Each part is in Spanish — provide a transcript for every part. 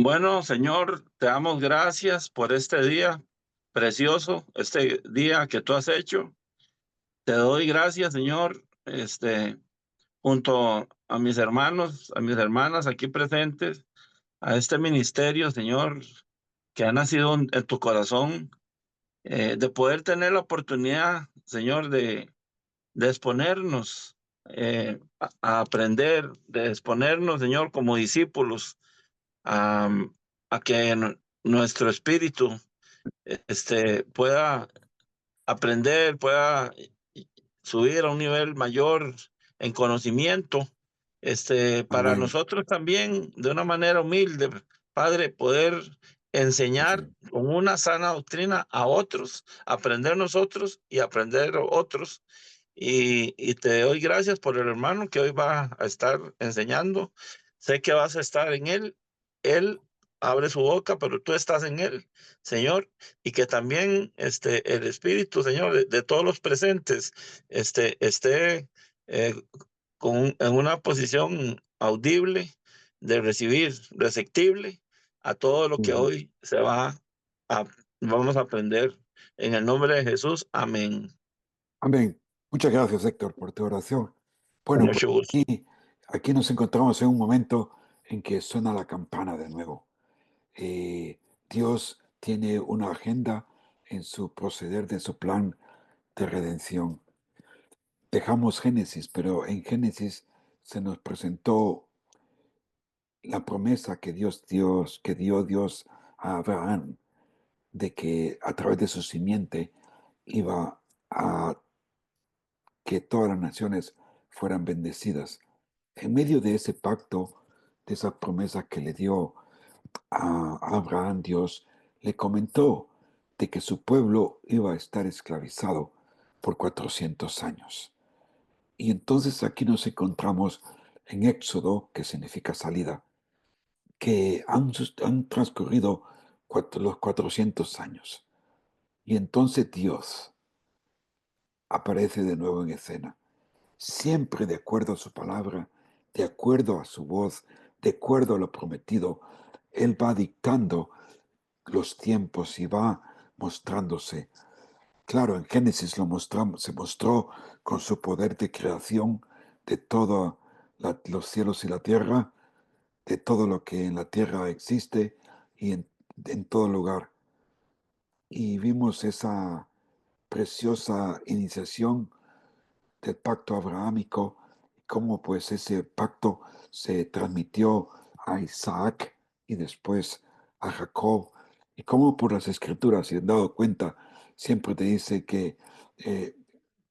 Bueno, Señor, te damos gracias por este día precioso, este día que tú has hecho. Te doy gracias, Señor, junto a mis hermanos, a mis hermanas aquí presentes, a este ministerio, Señor, que ha nacido en tu corazón, de poder tener la oportunidad, Señor, de exponernos, a aprender, de exponernos, Señor, como discípulos, a, a que nuestro espíritu pueda aprender, pueda subir a un nivel mayor en conocimiento, para Amén. nosotros también, de una manera humilde, Padre, poder enseñar Así. con una sana doctrina a otros, aprender nosotros y aprender otros. Y te doy gracias por el hermano que hoy va a estar enseñando. Sé que vas a estar en él. Él abre su boca, pero tú estás en él, Señor, y que también el Espíritu, Señor, de todos los presentes, esté eh, en una posición audible de recibir, receptible a todo lo que Ujú. hoy a, vamos a aprender. En el nombre de Jesús, amén. Amén. Muchas gracias, Héctor, por tu oración. Con Bueno, pues mucho gusto. aquí nos encontramos en un momento en que suena la campana de nuevo. Eh, Dios tiene una agenda en su proceder de su plan de redención. Dejamos Génesis, pero en Génesis se nos presentó la promesa que dio Dios a Abraham de que a través de su simiente iba a que todas las naciones fueran bendecidas. En medio de ese pacto, de esa promesa que le dio a Abraham, Dios le comentó de que su pueblo iba a estar esclavizado por 400 años. Y entonces aquí nos encontramos en Éxodo, que significa salida, que han transcurrido los 400 años. Y entonces Dios aparece de nuevo en escena, siempre de acuerdo a su palabra, de acuerdo a su voz, de acuerdo a lo prometido. Él va dictando los tiempos y va mostrándose. Claro, en Génesis se mostró con su poder de creación de todos los cielos y la tierra, de todo lo que en la tierra existe y en todo lugar. Y vimos esa preciosa iniciación del pacto abrahámico, cómo pues ese pacto se transmitió a Isaac y después a Jacob, y cómo por las escrituras, si han dado cuenta, siempre te dice eh,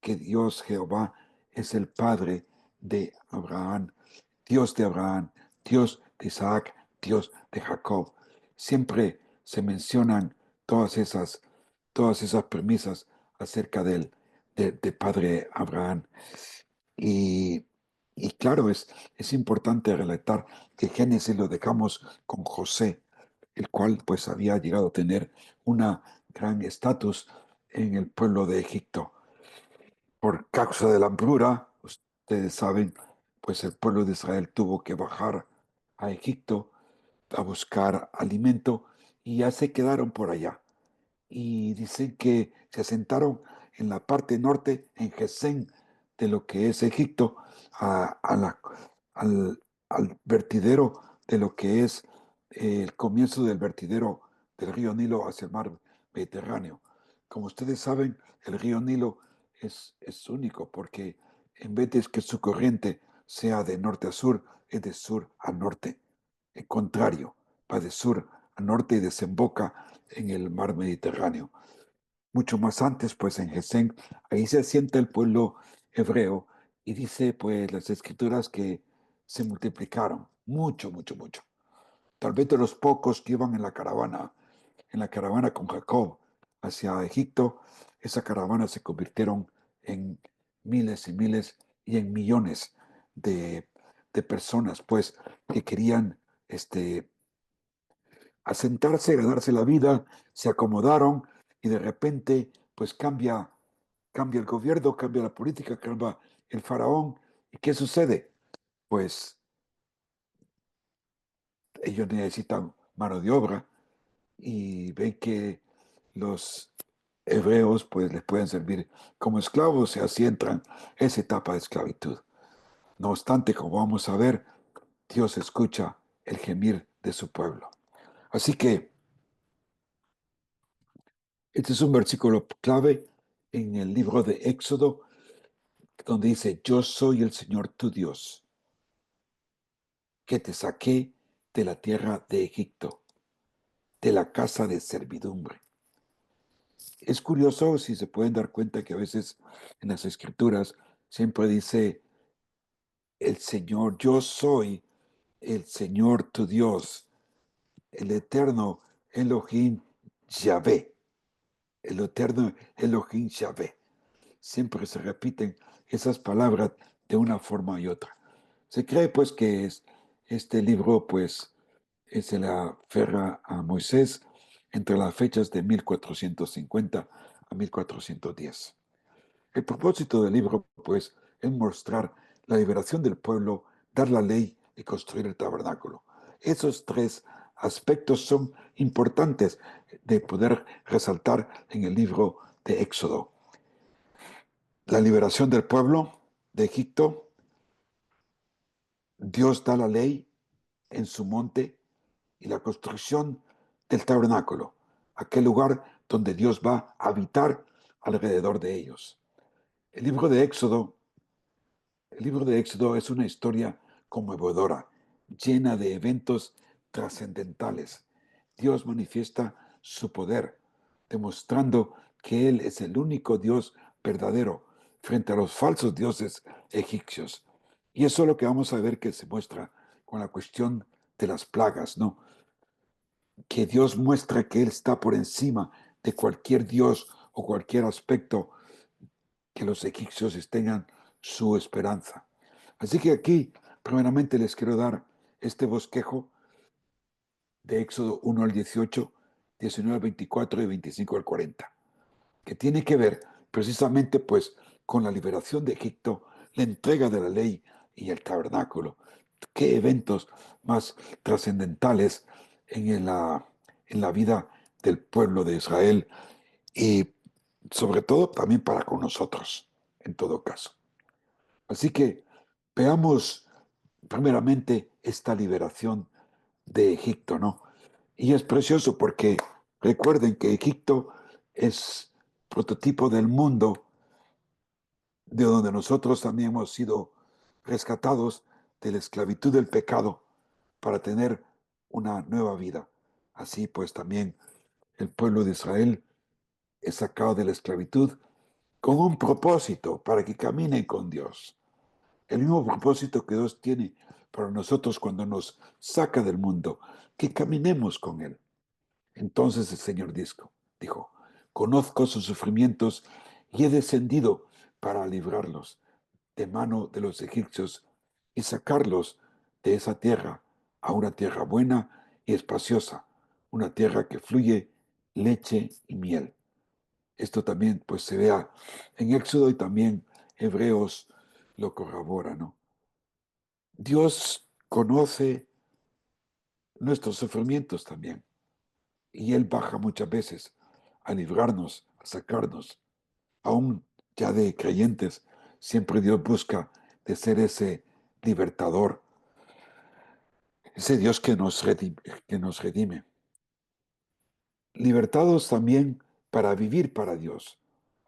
que Dios Jehová es el Padre de Abraham, Dios de Isaac, Dios de Jacob. Siempre se mencionan todas esas, todas esas premisas acerca de Padre Abraham. Y, y claro, es importante relatar que Génesis lo dejamos con José, el cual pues había llegado a tener una gran estatus en el pueblo de Egipto. Por causa de la hambruna, ustedes saben, pues el pueblo de Israel tuvo que bajar a Egipto a buscar alimento y ya se quedaron por allá. Y dicen que se asentaron en la parte norte, en Gesén, de lo que es Egipto, a al vertidero de lo que es el comienzo del vertidero del río Nilo hacia el mar Mediterráneo. Como ustedes saben, el río Nilo es único porque en vez de que su corriente sea de norte a sur, es de sur a norte. El contrario, va de sur a norte y desemboca en el mar Mediterráneo. Mucho más antes, pues en Gesén, ahí se asienta el pueblo hebreo y dice, pues, las escrituras que se multiplicaron mucho, mucho, mucho. Tal vez de los pocos que iban en la caravana con Jacob hacia Egipto, esa caravana se convirtieron en miles y miles y en millones de, de personas, pues, que querían asentarse, ganarse la vida, se acomodaron y de repente pues cambia el gobierno, cambia la política, cambia el faraón. ¿Y qué sucede? Pues ellos necesitan mano de obra, y ven que los hebreos pues les pueden servir como esclavos y así entran esa etapa de esclavitud. No obstante, como vamos a ver, Dios escucha el gemir de su pueblo. Así que este es un versículo clave en el libro de Éxodo, donde dice: yo soy el Señor tu Dios, que te saqué de la tierra de Egipto, de la casa de servidumbre. Es curioso, si se pueden dar cuenta, que a veces en las escrituras siempre dice el Señor: yo soy el Señor tu Dios, el eterno Elohim Yahvé, el eterno Elohim Yahvé. Siempre se repiten esas palabras de una forma y otra. Se cree pues que este libro pues se le aferra a Moisés entre las fechas de 1450 a 1410. El propósito del libro pues es mostrar la liberación del pueblo, dar la ley y construir el tabernáculo. Esos tres aspectos son importantes de poder resaltar en el libro de Éxodo: la liberación del pueblo de Egipto, Dios da la ley en su monte, y la construcción del tabernáculo, aquel lugar donde Dios va a habitar alrededor de ellos. El libro de Éxodo, el libro de Éxodo es una historia conmovedora, llena de eventos trascendentales. Dios manifiesta su poder, demostrando que Él es el único Dios verdadero frente a los falsos dioses egipcios. Y eso es lo que vamos a ver que se muestra con la cuestión de las plagas, ¿no? Que Dios muestra que Él está por encima de cualquier Dios o cualquier aspecto que los egipcios tengan su esperanza. Así que aquí, primeramente, les quiero dar este bosquejo de Éxodo 1 al 18, 19 al 24 y 25 al 40, que tiene que ver precisamente pues con la liberación de Egipto, la entrega de la ley y el tabernáculo. Qué eventos más trascendentales en la vida del pueblo de Israel, y sobre todo también para con nosotros, en todo caso. Así que veamos primeramente esta liberación de Egipto, ¿no? Y es precioso porque recuerden que Egipto es prototipo del mundo de donde nosotros también hemos sido rescatados de la esclavitud del pecado para tener una nueva vida. Así pues también el pueblo de Israel es sacado de la esclavitud con un propósito, para que caminen con Dios. El mismo propósito que Dios tiene para nosotros cuando nos saca del mundo, que caminemos con Él. Entonces el Señor dijo: conozco sus sufrimientos y he descendido para librarlos de mano de los egipcios y sacarlos de esa tierra a una tierra buena y espaciosa, una tierra que fluye leche y miel. Esto también pues se vea en Éxodo, y también Hebreos lo corrobora, ¿no? Dios conoce nuestros sufrimientos también, y Él baja muchas veces a librarnos, a sacarnos. Aún ya de creyentes, siempre Dios busca de ser ese libertador, ese Dios que nos redime. Libertados también para vivir para Dios,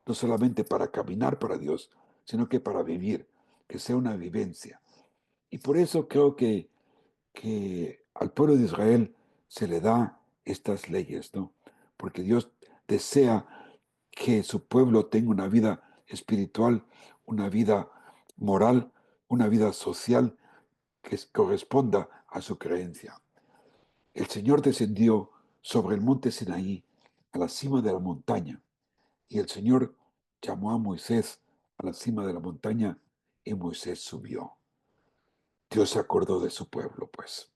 no solamente para caminar para Dios, sino que para vivir, que sea una vivencia. Y por eso creo que al pueblo de Israel se le da estas leyes, ¿no? Porque Dios desea que su pueblo tenga una vida espiritual, una vida moral, una vida social que corresponda a su creencia. El Señor descendió sobre el monte Sinaí, a la cima de la montaña, y el Señor llamó a Moisés a la cima de la montaña, y Moisés subió. Dios se acordó de su pueblo, pues.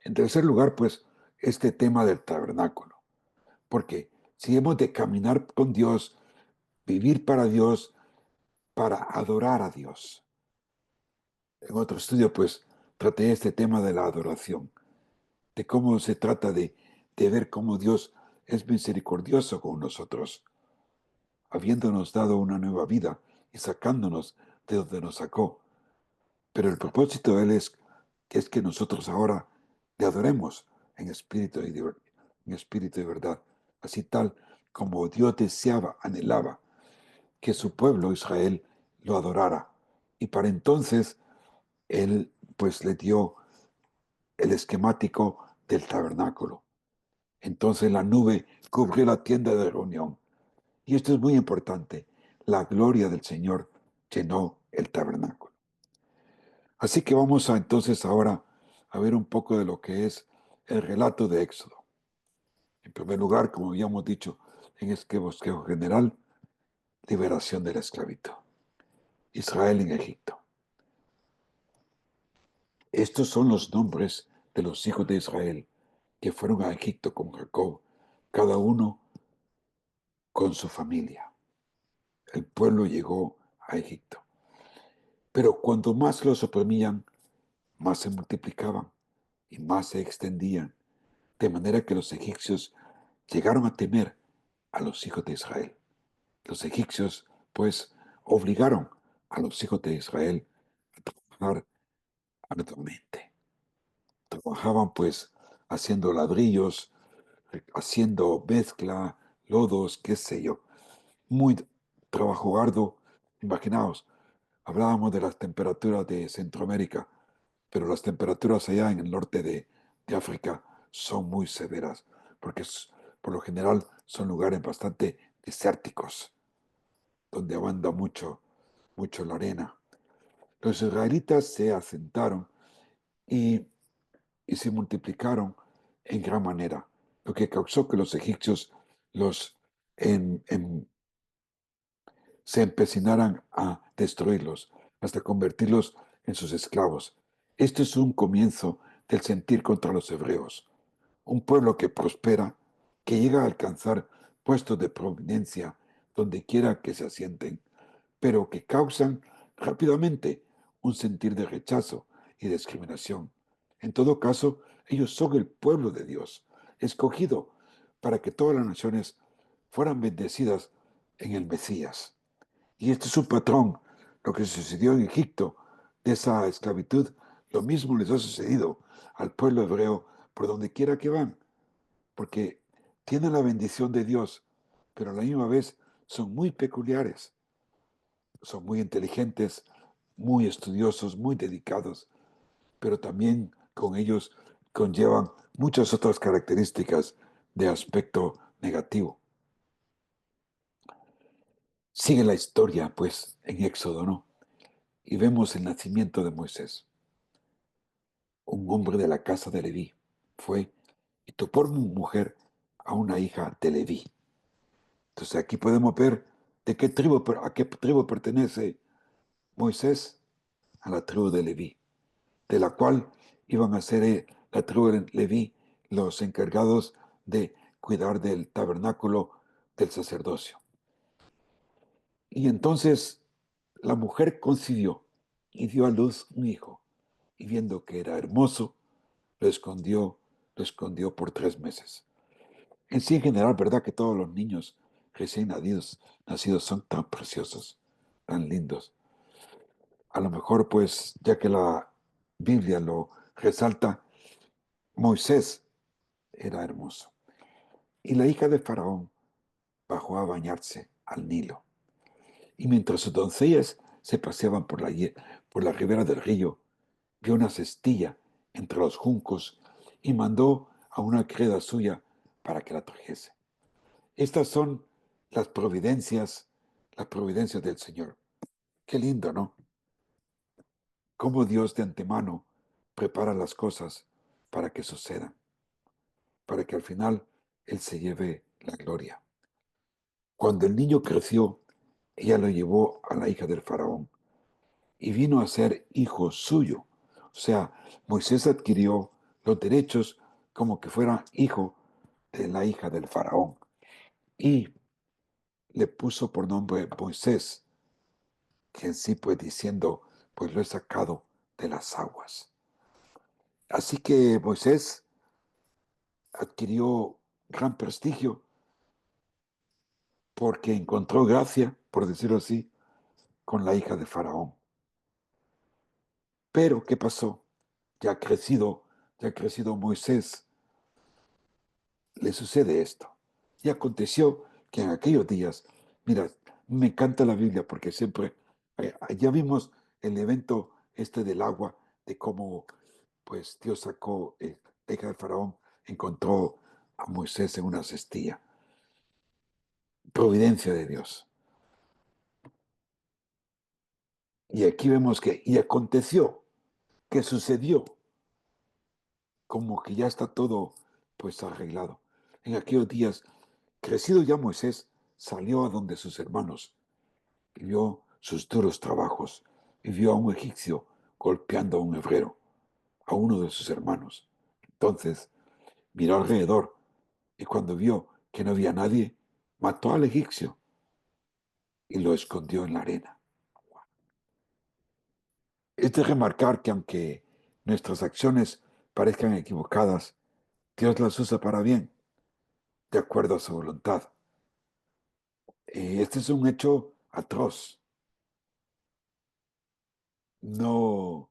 En tercer lugar, pues, este tema del tabernáculo. Porque si hemos de caminar con Dios, vivir para Dios, para adorar a Dios. En otro estudio, pues, traté este tema de la adoración. de cómo se trata de ver cómo Dios es misericordioso con nosotros, habiéndonos dado una nueva vida y sacándonos de donde nos sacó. Pero el propósito de Él es que nosotros ahora le adoremos en espíritu y verdad, así tal como Dios deseaba, anhelaba que su pueblo Israel lo adorara. Y para entonces Él pues le dio el esquemático del tabernáculo. Entonces la nube cubrió la tienda de reunión. Y esto es muy importante. La gloria del Señor llenó el tabernáculo. Así que vamos a entonces ahora a ver un poco de lo que es el relato de Éxodo. En primer lugar, como habíamos dicho en este bosquejo general, liberación de la esclavitud. Israel en Egipto. Estos son los nombres de los hijos de Israel que fueron a Egipto con Jacob, cada uno con su familia. El pueblo llegó a Egipto. Pero cuando más los oprimían, más se multiplicaban y más se extendían, de manera que los egipcios llegaron a temer a los hijos de Israel. Los egipcios, pues, obligaron a los hijos de Israel a trabajar arduamente. Trabajaban, pues, haciendo ladrillos, haciendo mezcla, lodos, qué sé yo. Muy trabajo arduo. Imaginaos, hablábamos de las temperaturas de Centroamérica, pero las temperaturas allá en el norte de África son muy severas, porque por lo general son lugares bastante desérticos, donde abunda mucho la arena. Los israelitas se asentaron y, y se multiplicaron en gran manera, lo que causó que los egipcios los en, en, se empecinaran a destruirlos, hasta convertirlos en sus esclavos. Esto es un comienzo del sentir contra los hebreos, un pueblo que prospera, que llega a alcanzar puestos de prominencia donde quiera que se asienten, pero que causan rápidamente un sentir de rechazo y discriminación. En todo caso, ellos son el pueblo de Dios, escogido para que todas las naciones fueran bendecidas en el Mesías. Y este es un patrón, lo que sucedió en Egipto, de esa esclavitud, lo mismo les ha sucedido al pueblo hebreo por donde quiera que van, porque tienen la bendición de Dios, pero a la misma vez son muy peculiares, son muy inteligentes, muy estudiosos, muy dedicados, pero también con ellos conllevan muchas otras características de aspecto negativo. Sigue la historia, pues, en Éxodo, ¿no? Y vemos el nacimiento de Moisés. Un hombre de la casa de Leví fue y tomó por mujer a una hija de Leví. Entonces aquí podemos ver a qué tribu pertenece Moisés, a la tribu de Leví, de la cual iban a ser la tribu de Leví los encargados de cuidar del tabernáculo del sacerdocio. Y entonces la mujer concibió y dio a luz un hijo, y viendo que era hermoso, lo escondió, lo escondió por 3 meses. En sí, en general, ¿verdad que todos los niños recién nacidos son tan preciosos, tan lindos? A lo mejor, pues, ya que la Biblia lo resalta, Moisés era hermoso. Y la hija de Faraón bajó a bañarse al Nilo. Y mientras sus doncellas se paseaban por la ribera del río, vio una cestilla entre los juncos y mandó a una criada suya para que la trajese. Estas son las providencias del Señor. Qué lindo, ¿no? Cómo Dios de antemano prepara las cosas para que sucedan, para que al final Él se lleve la gloria. Cuando el niño creció, ella lo llevó a la hija del faraón y vino a ser hijo suyo. O sea, Moisés adquirió los derechos como que fuera hijo de la hija del faraón y le puso por nombre Moisés, que en sí pues diciendo, pues lo he sacado de las aguas. Así que Moisés adquirió gran prestigio porque encontró gracia, por decirlo así, con la hija de Faraón. Pero, ¿qué pasó? Ya crecido Moisés, le sucede esto. Y aconteció que en aquellos días, mira, me encanta la Biblia porque siempre, ya vimos el evento este del agua, de cómo pues Dios sacó, la hija de Faraón encontró a Moisés en una cestilla. Providencia de Dios. Y aquí vemos que, y aconteció, que sucedió, como que ya está todo pues arreglado. En aquellos días, crecido ya Moisés, salió a donde sus hermanos y vio sus duros trabajos y vio a un egipcio golpeando a un hebreo, a uno de sus hermanos. Entonces miró alrededor y cuando vio que no había nadie, mató al egipcio y lo escondió en la arena. Es de remarcar que aunque nuestras acciones parezcan equivocadas, Dios las usa para bien, de acuerdo a su voluntad. Este es un hecho atroz. No,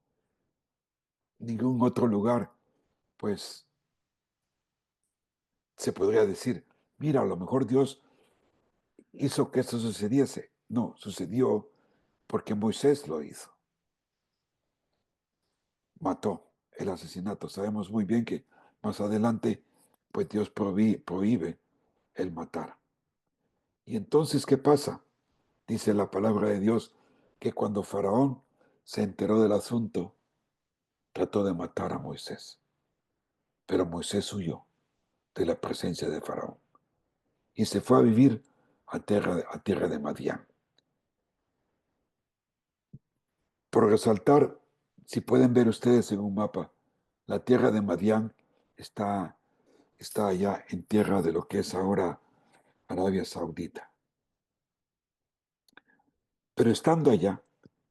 ningún otro lugar, pues, se podría decir, mira, a lo mejor Dios hizo que esto sucediese. No, sucedió porque Moisés lo hizo. Mató el asesinato. Sabemos muy bien que más adelante, pues Dios prohíbe el matar. Y entonces, ¿qué pasa? Dice la palabra de Dios que cuando Faraón se enteró del asunto, trató de matar a Moisés. Pero Moisés huyó de la presencia de Faraón y se fue a vivir a tierra de Madián. Por resaltar, si pueden ver ustedes en un mapa, la tierra de Madián está, está allá en tierra de lo que es ahora Arabia Saudita. Pero estando allá,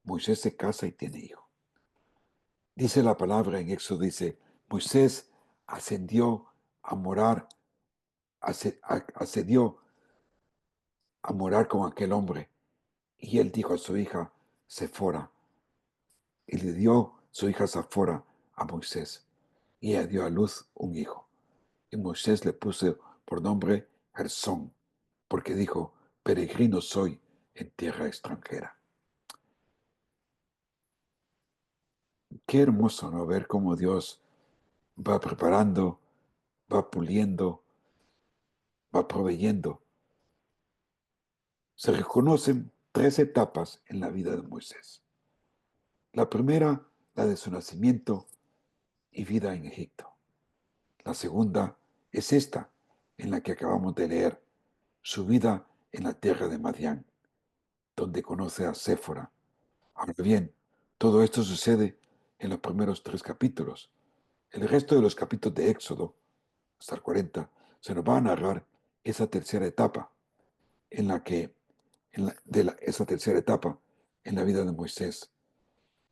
Moisés se casa y tiene hijo. Dice la palabra en Éxodo, dice, Moisés ascendió a morar, ascendió a morar con aquel hombre. Y él dijo a su hija Sefora, y le dio su hija Sefora a Moisés, y ella dio a luz un hijo. Y Moisés le puso por nombre Gersón, porque dijo, peregrino soy en tierra extranjera. Qué hermoso, ¿no? Ver cómo Dios va preparando, va puliendo, va proveyendo. Se reconocen tres etapas en la vida de Moisés. La primera, la de su nacimiento y vida en Egipto. La segunda es esta, en la que acabamos de leer, su vida en la tierra de Madián, donde conoce a Séfora. Ahora bien, todo esto sucede en los primeros tres capítulos. El resto de los capítulos de Éxodo, hasta el 40, se nos va a narrar esa tercera etapa, en la que, esa tercera etapa en la vida de Moisés,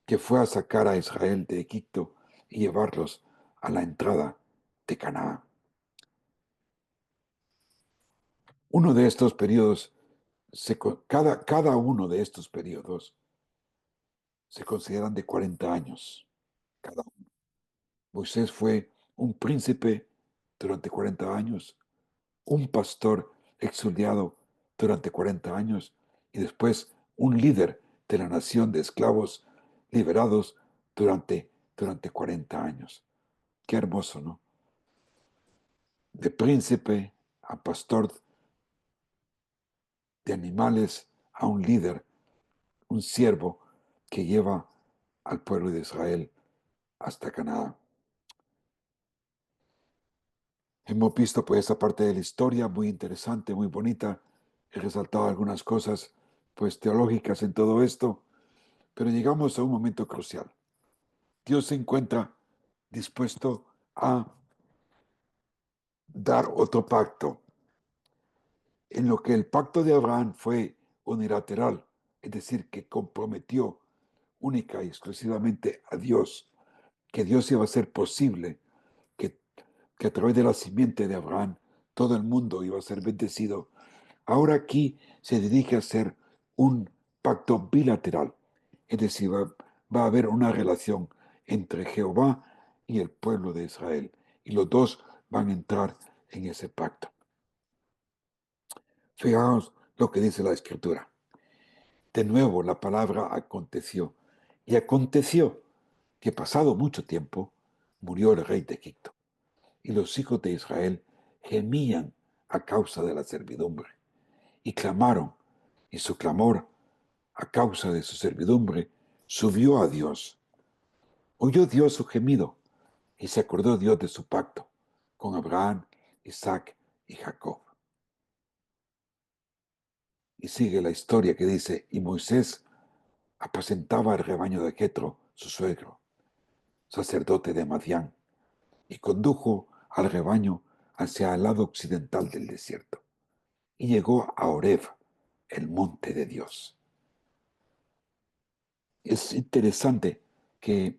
que fue a sacar a Israel de Egipto y llevarlos a la entrada de Canaán. Uno de estos periodos, cada uno de estos periodos se consideran de 40 años. Cada uno. Moisés fue un príncipe durante 40 años, un pastor exiliado durante 40 años y después un líder de la nación de esclavos liberados durante 40 años. Qué hermoso, ¿no? De príncipe a pastor de animales a un líder, un siervo que lleva al pueblo de Israel hasta Canaán. Hemos visto pues esa parte de la historia muy interesante, muy bonita. He resaltado algunas cosas pues teológicas en todo esto, pero llegamos a un momento crucial. Dios se encuentra dispuesto a dar otro pacto, en lo que el pacto de Abraham fue unilateral, es decir, que comprometió única y exclusivamente a Dios, que Dios iba a hacer posible que, que a través de la simiente de Abraham todo el mundo iba a ser bendecido, ahora aquí se dirige a hacer un pacto bilateral. Es decir, va a haber una relación entre Jehová y el pueblo de Israel. Y los dos van a entrar en ese pacto. Fijaos lo que dice la Escritura. De nuevo la palabra aconteció. Y aconteció que pasado mucho tiempo murió el rey de Egipto. Y los hijos de Israel gemían a causa de la servidumbre. Y clamaron. Y su clamor, a causa de su servidumbre, subió a Dios. Oyó Dios su gemido. Y se acordó Dios de su pacto con Abraham, Isaac y Jacob. Y sigue la historia que dice, y Moisés apacentaba el rebaño de Jetro, su suegro, sacerdote de Madián, y condujo al rebaño hacia el lado occidental del desierto, y llegó a Horeb, el monte de Dios. Es interesante que,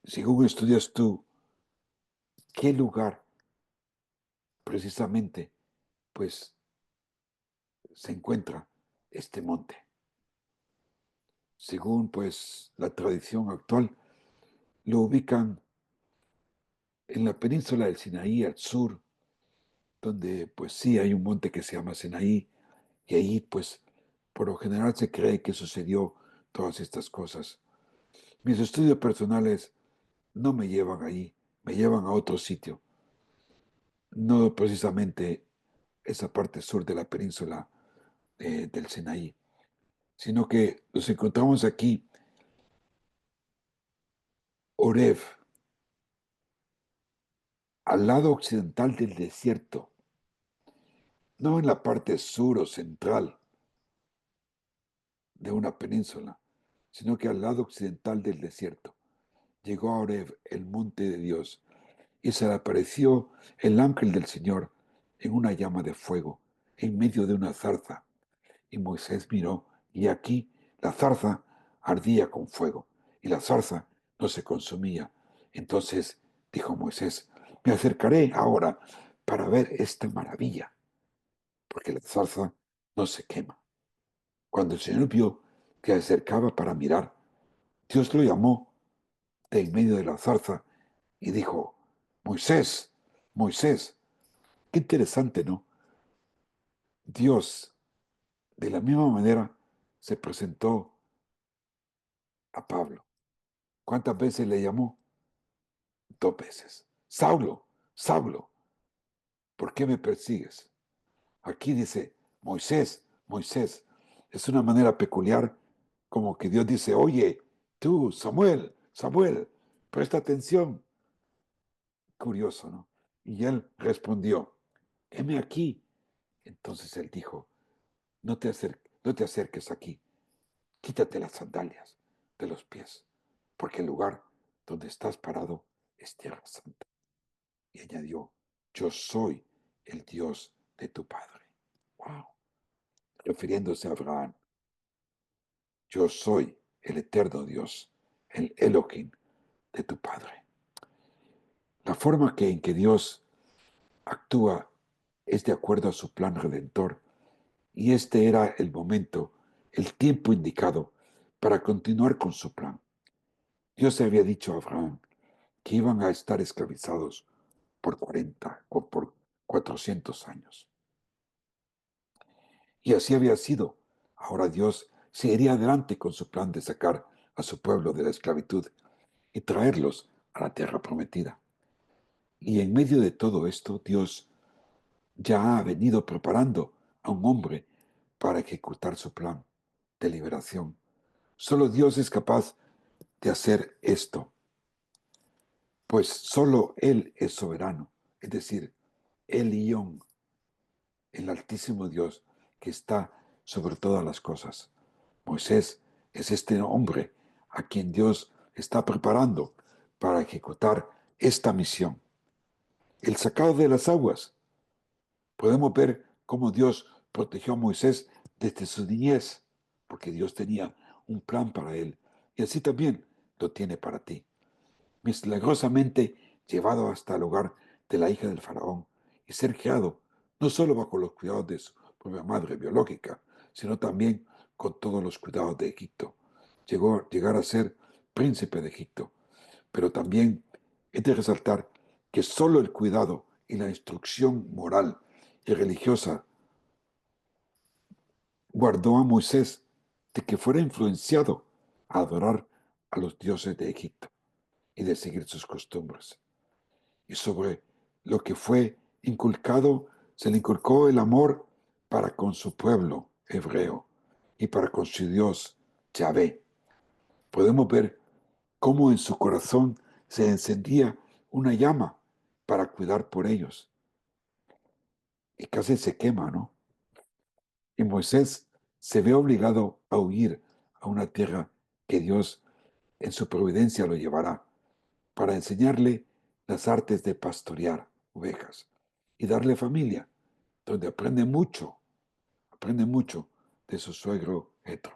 según estudias tú, qué lugar precisamente, pues, se encuentra este monte. Según, pues, la tradición actual, lo ubican en la península del Sinaí, al sur, donde, pues, sí hay un monte que se llama Sinaí, y ahí, pues, por lo general se cree que sucedió todas estas cosas. Mis estudios personales no me llevan ahí, me llevan a otro sitio, no precisamente esa parte sur de la península del Sinaí, sino que nos encontramos aquí, Horeb, al lado occidental del desierto, no en la parte sur o central de una península, sino que al lado occidental del desierto. Llegó a Horeb, el monte de Dios, y se le apareció el ángel del Señor en una llama de fuego, en medio de una zarza. Y Moisés miró, y aquí la zarza ardía con fuego, y la zarza no se consumía. Entonces dijo Moisés, me acercaré ahora para ver esta maravilla, porque la zarza no se quema. Cuando el Señor vio que se acercaba para mirar, Dios lo llamó de en medio de la zarza y dijo, Moisés, Moisés. Qué interesante, ¿no? Dios, de la misma manera, se presentó a Pablo. ¿Cuántas veces le llamó? 2 veces. Saulo, Saulo, ¿por qué me persigues? Aquí dice, Moisés, Moisés. Es una manera peculiar, como que Dios dice, oye, tú, Samuel, Samuel, presta atención. Curioso, ¿no? Y él respondió, heme aquí. Entonces él dijo, no te acerques aquí, quítate las sandalias de los pies, porque el lugar donde estás parado es tierra santa. Y añadió, yo soy el Dios de tu padre. Wow. Refiriéndose a Abraham, yo soy el eterno Dios, el Elohim de tu padre. La forma en que Dios actúa es de acuerdo a su plan redentor, y este era el momento, el tiempo indicado para continuar con su plan. Dios había dicho a Abraham que iban a estar esclavizados por 40 o por 400 años. Y así había sido. Ahora Dios seguiría adelante con su plan de sacar a su pueblo de la esclavitud y traerlos a la tierra prometida. Y en medio de todo esto, Dios ya ha venido preparando a un hombre para ejecutar su plan de liberación. Solo Dios es capaz de hacer esto, pues solo Él es soberano, es decir, Elión, el Altísimo Dios que está sobre todas las cosas. Moisés es este hombre a quien Dios está preparando para ejecutar esta misión. El sacado de las aguas. Podemos ver cómo Dios protegió a Moisés desde su niñez, porque Dios tenía un plan para él, y así también lo tiene para ti. Milagrosamente llevado hasta el lugar de la hija del faraón y ser criado no solo bajo los cuidados de su propia madre biológica, sino también con todos los cuidados de Egipto. Llegar a ser príncipe de Egipto. Pero también es de resaltar que solo el cuidado y la instrucción moral y religiosa guardó a Moisés de que fuera influenciado a adorar a los dioses de Egipto y de seguir sus costumbres. Y sobre lo que fue inculcado, se le inculcó el amor para con su pueblo hebreo y para con su Dios, Yahvé. Podemos ver cómo en su corazón se encendía una llama para cuidar por ellos. Y casi se quema, ¿no? Y Moisés se ve obligado a huir a una tierra que Dios en su providencia lo llevará para enseñarle las artes de pastorear ovejas y darle familia, donde aprende mucho de su suegro Jetro.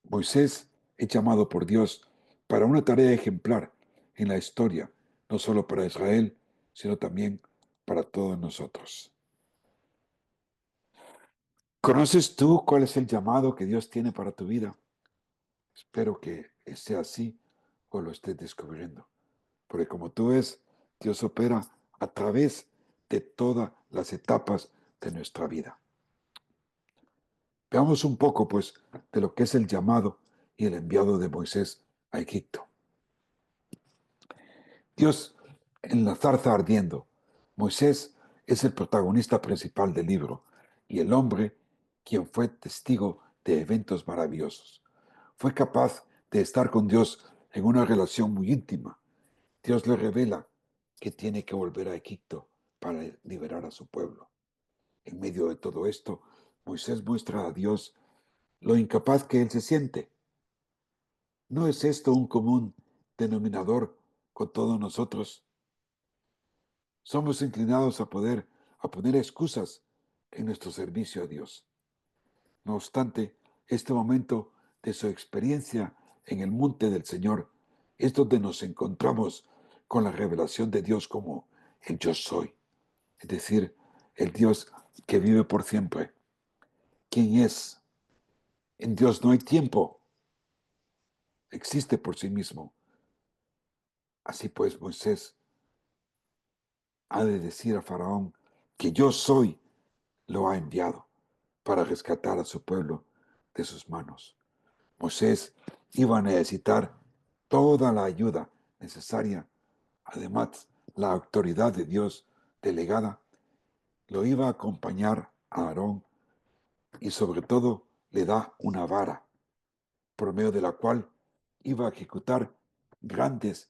Moisés es llamado por Dios para una tarea ejemplar en la historia, no solo para Israel, sino también para todos nosotros. ¿Conoces tú cuál es el llamado que Dios tiene para tu vida? Espero que sea así o lo estés descubriendo. Porque como tú ves, Dios opera a través de todas las etapas de nuestra vida. Veamos un poco, pues, de lo que es el llamado y el enviado de Moisés a Egipto. Dios en la zarza ardiendo. Moisés es el protagonista principal del libro y el hombre quien fue testigo de eventos maravillosos. Fue capaz de estar con Dios en una relación muy íntima. Dios le revela que tiene que volver a Egipto para liberar a su pueblo. En medio de todo esto, Moisés muestra a Dios lo incapaz que él se siente. ¿No es esto un común denominador con todos nosotros? Somos inclinados a poner excusas en nuestro servicio a Dios. No obstante, este momento de su experiencia en el monte del Señor es donde nos encontramos con la revelación de Dios como el yo soy, es decir, el Dios que vive por siempre. ¿Quién es? En Dios no hay tiempo, existe por sí mismo. Así pues, Moisés ha de decir a Faraón que yo soy, lo ha enviado para rescatar a su pueblo de sus manos. Moisés iba a necesitar toda la ayuda necesaria. Además, la autoridad de Dios delegada lo iba a acompañar a Aarón y sobre todo le da una vara por medio de la cual iba a ejecutar grandes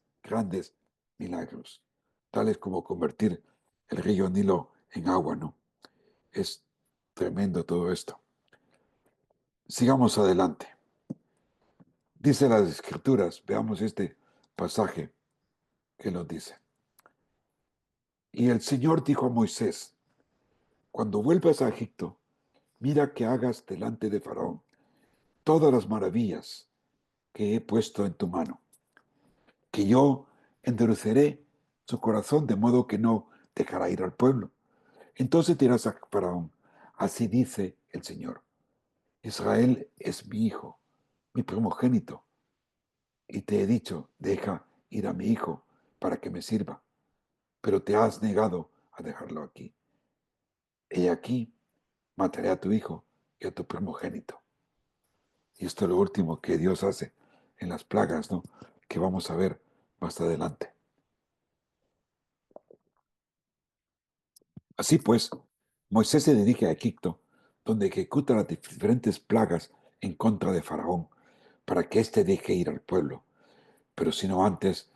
milagros, tales como convertir el río Nilo en agua, ¿no? Es tremendo todo esto. Sigamos adelante. Dice las Escrituras, veamos este pasaje que nos dice. Y el Señor dijo a Moisés, cuando vuelvas a Egipto, mira que hagas delante de Faraón todas las maravillas que he puesto en tu mano, que yo endureceré su corazón de modo que no dejará ir al pueblo. Entonces dirás a Faraón, así dice el Señor, Israel es mi hijo, mi primogénito, y te he dicho, deja ir a mi hijo para que me sirva, pero te has negado a dejarlo aquí. He aquí, mataré a tu hijo y a tu primogénito. Y esto es lo último que Dios hace en las plagas, ¿no? Que vamos a ver más adelante. Así pues, Moisés se dirige a Egipto, donde ejecuta las diferentes plagas en contra de Faraón, para que éste deje ir al pueblo. Pero sino antes,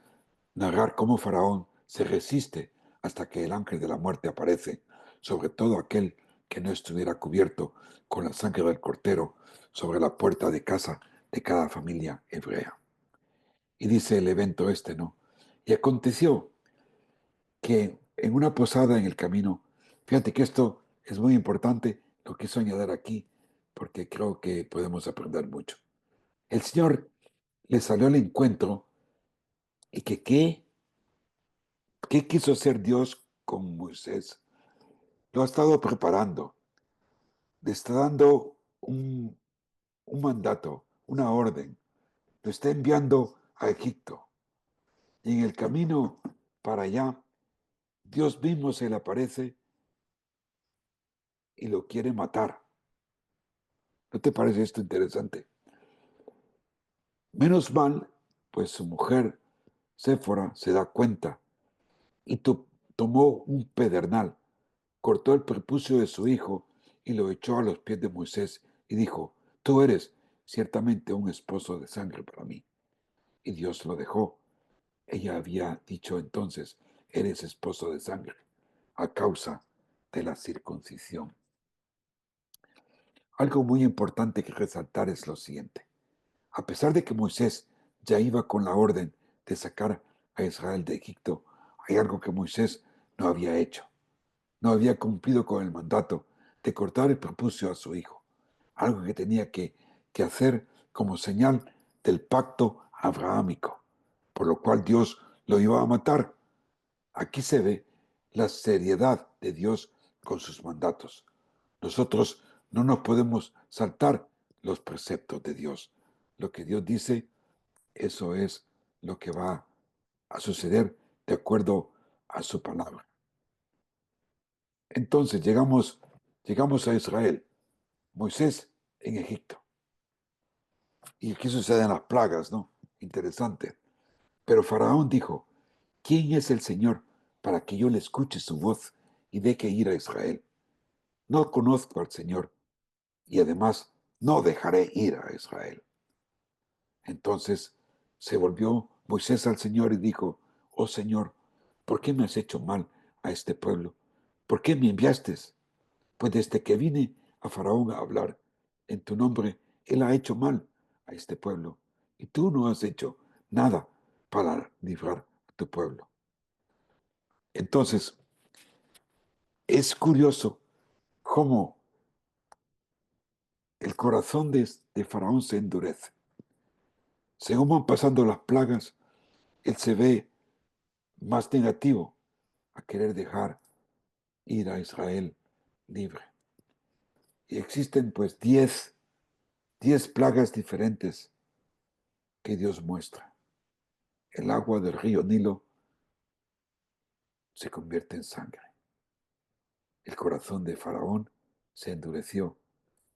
narrar cómo Faraón se resiste hasta que el ángel de la muerte aparece sobre todo aquel que no estuviera cubierto con la sangre del cordero sobre la puerta de casa de cada familia hebrea. Y dice el evento este, ¿no? Y aconteció que en una posada en el camino, fíjate que esto es muy importante, lo quiso añadir aquí, porque creo que podemos aprender mucho. El Señor le salió al encuentro y que, ¿qué? ¿Qué quiso hacer Dios con Moisés? Lo ha estado preparando, le está dando un mandato, una orden, lo está enviando a Egipto. Y en el camino para allá, Dios mismo se le aparece y lo quiere matar. ¿No te parece esto interesante? Menos mal, pues su mujer, Séfora, se da cuenta y tomó un pedernal, cortó el prepucio de su hijo y lo echó a los pies de Moisés y dijo, tú eres ciertamente un esposo de sangre para mí. Y Dios lo dejó. Ella había dicho entonces, eres esposo de sangre, a causa de la circuncisión. Algo muy importante que resaltar es lo siguiente. A pesar de que Moisés ya iba con la orden de sacar a Israel de Egipto, hay algo que Moisés no había hecho. No había cumplido con el mandato de cortar el prepucio a su hijo. Algo que tenía que hacer como señal del pacto abrahámico, por lo cual Dios lo iba a matar. Aquí se ve la seriedad de Dios con sus mandatos. Nosotros no nos podemos saltar los preceptos de Dios. Lo que Dios dice, eso es lo que va a suceder de acuerdo a su palabra. Entonces llegamos a Israel, Moisés en Egipto. Y aquí suceden las plagas, ¿no? Interesante. Pero Faraón dijo, ¿quién es el Señor para que yo le escuche su voz y deje ir a Israel? No conozco al Señor y además no dejaré ir a Israel. Entonces se volvió Moisés al Señor y dijo, oh Señor, ¿por qué me has hecho mal a este pueblo? ¿Por qué me enviaste? Pues desde que vine a Faraón a hablar en tu nombre, él ha hecho mal a este pueblo y tú no has hecho nada para librar a tu pueblo. Entonces, es curioso cómo el corazón de Faraón se endurece. Según van pasando las plagas, él se ve más negativo a querer dejar ir a Israel libre. Y existen pues 10 plagas diferentes que Dios muestra. El agua del río Nilo se convierte en sangre. El corazón de Faraón se endureció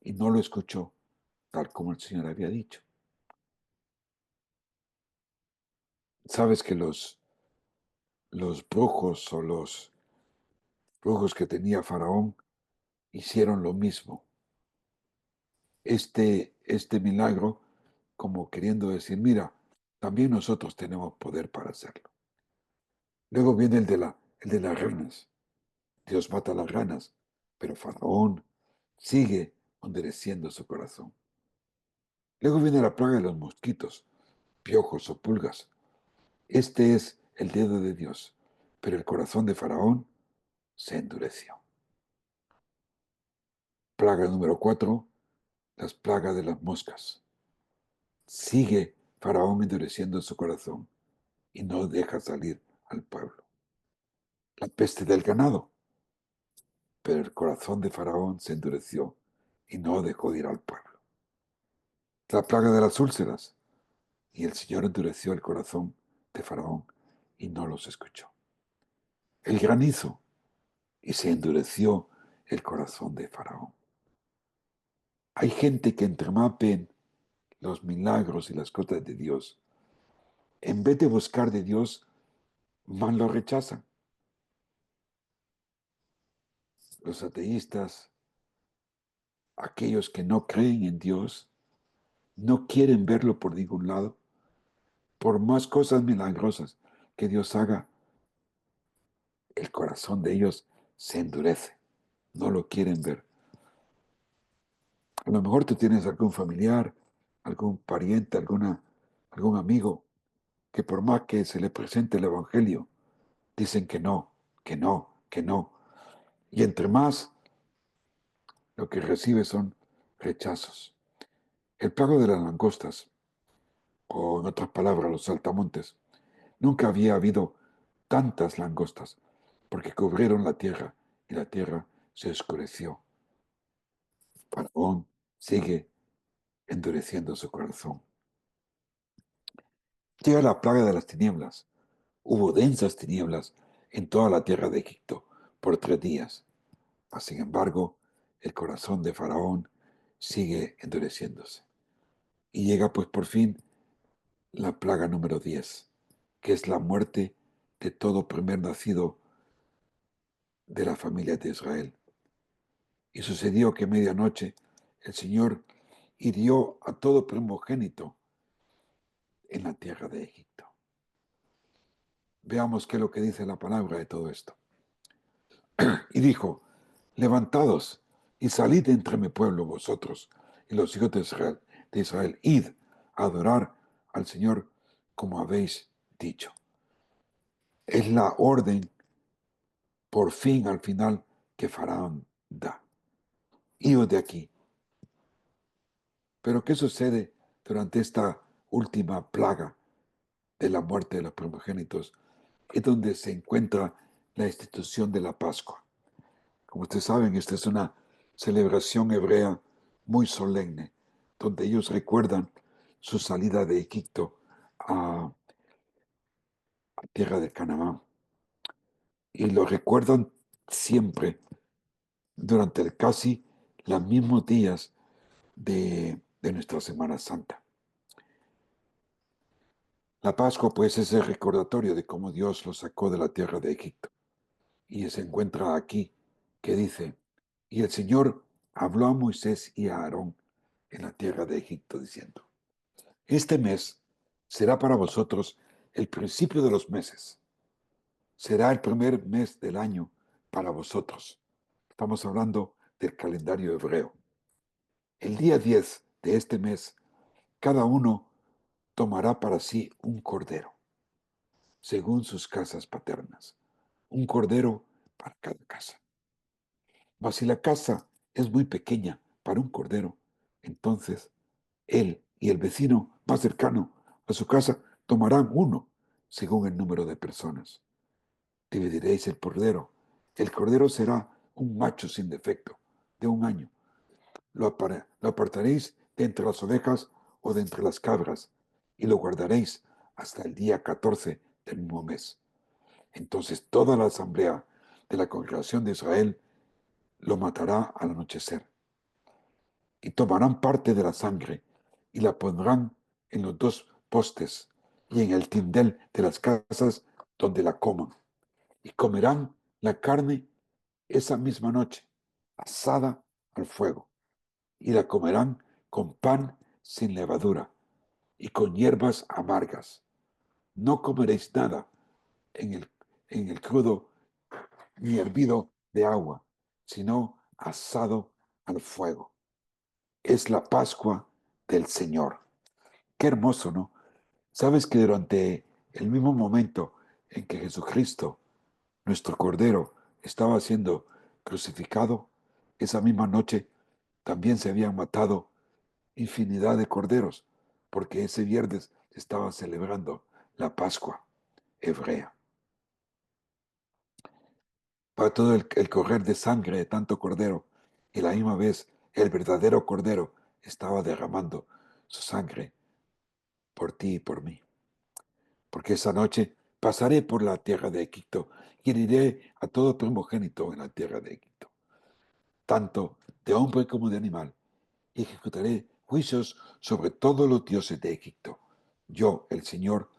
y no lo escuchó tal como el Señor había dicho. Sabes que los brujos o los brujos que tenía Faraón hicieron lo mismo. Este milagro como queriendo decir, mira, también nosotros tenemos poder para hacerlo. Luego viene el de las ranas. Dios mata a las ranas, pero Faraón sigue endureciendo su corazón. Luego viene la plaga de los mosquitos, piojos o pulgas. Este es el dedo de Dios, pero el corazón de Faraón se endureció. Plaga número 4, las plagas de las moscas. Sigue Faraón endureciendo su corazón y no deja salir al pueblo. La peste del ganado, pero el corazón de Faraón se endureció y no dejó ir al pueblo. La plaga de las úlceras, y el Señor endureció el corazón de Faraón y no los escuchó. El granizo, y se endureció el corazón de Faraón. Hay gente que entre más ven los milagros y las cosas de Dios, en vez de buscar de Dios, más lo rechazan. Los ateístas, aquellos que no creen en Dios, no quieren verlo por ningún lado. Por más cosas milagrosas que Dios haga, el corazón de ellos se endurece. No lo quieren ver. A lo mejor tú tienes algún familiar, algún pariente, algún amigo, que por más que se le presente el Evangelio, dicen que no, que no, que no. Y entre más, lo que recibe son rechazos. El pago de las langostas, o en otras palabras, los saltamontes, nunca había habido tantas langostas, porque cubrieron la tierra y la tierra se oscureció. Faraón sigue endureciendo su corazón. Llega la plaga de las tinieblas. Hubo densas tinieblas en toda la tierra de Egipto por 3 días. Mas, sin embargo, el corazón de Faraón sigue endureciéndose. Y llega pues por fin la plaga número 10, que es la muerte de todo primer nacido de la familia de Israel. Y sucedió que medianoche el Señor hirió a todo primogénito en la tierra de Egipto. Veamos qué es lo que dice la palabra de todo esto. Y dijo, levantados y salid entre mi pueblo vosotros y los hijos de Israel, id a adorar al Señor como habéis dicho. Es la orden, por fin, al final, que Faraón da. Idos de aquí. Pero ¿qué sucede durante esta última plaga de la muerte de los primogénitos? Es donde se encuentra la institución de la Pascua. Como ustedes saben, esta es una celebración hebrea muy solemne, donde ellos recuerdan su salida de Egipto a tierra de Canaán. Y lo recuerdan siempre durante casi los mismos días de nuestra Semana Santa. La Pascua, pues, es el recordatorio de cómo Dios los sacó de la tierra de Egipto. Y se encuentra aquí, que dice, y el Señor habló a Moisés y a Aarón en la tierra de Egipto, diciendo, este mes será para vosotros el principio de los meses. Será el primer mes del año para vosotros. Estamos hablando del calendario hebreo. El día 10 de este mes, cada uno tomará para sí un cordero, según sus casas paternas. Un cordero para cada casa. Mas si la casa es muy pequeña para un cordero, entonces él y el vecino más cercano a su casa tomarán uno, según el número de personas. Dividiréis el cordero. El cordero será un macho sin defecto, de 1 año. Lo apartaréis de entre las ovejas o de entre las cabras, y lo guardaréis hasta el día 14 del mismo mes. Entonces toda la asamblea de la congregación de Israel lo matará al anochecer. Y tomarán parte de la sangre y la pondrán en los 2 postes y en el tindel de las casas donde la coman. Y comerán la carne esa misma noche, asada al fuego. Y la comerán con pan sin levadura y con hierbas amargas. No comeréis nada en el crudo ni hervido de agua, sino asado al fuego. Es la Pascua del Señor. Qué hermoso, ¿no? Sabes que durante el mismo momento en que Jesucristo, nuestro Cordero, estaba siendo crucificado, esa misma noche también se habían matado infinidad de corderos, porque ese viernes se estaba celebrando la Pascua hebrea. Para todo el correr de sangre de tanto cordero, y la misma vez el verdadero cordero estaba derramando su sangre por ti y por mí. Porque esa noche pasaré por la tierra de Egipto y heriré a todo primogénito en la tierra de Egipto, tanto de hombre como de animal, y ejecutaré juicios sobre todos los dioses de Egipto. Yo, el Señor,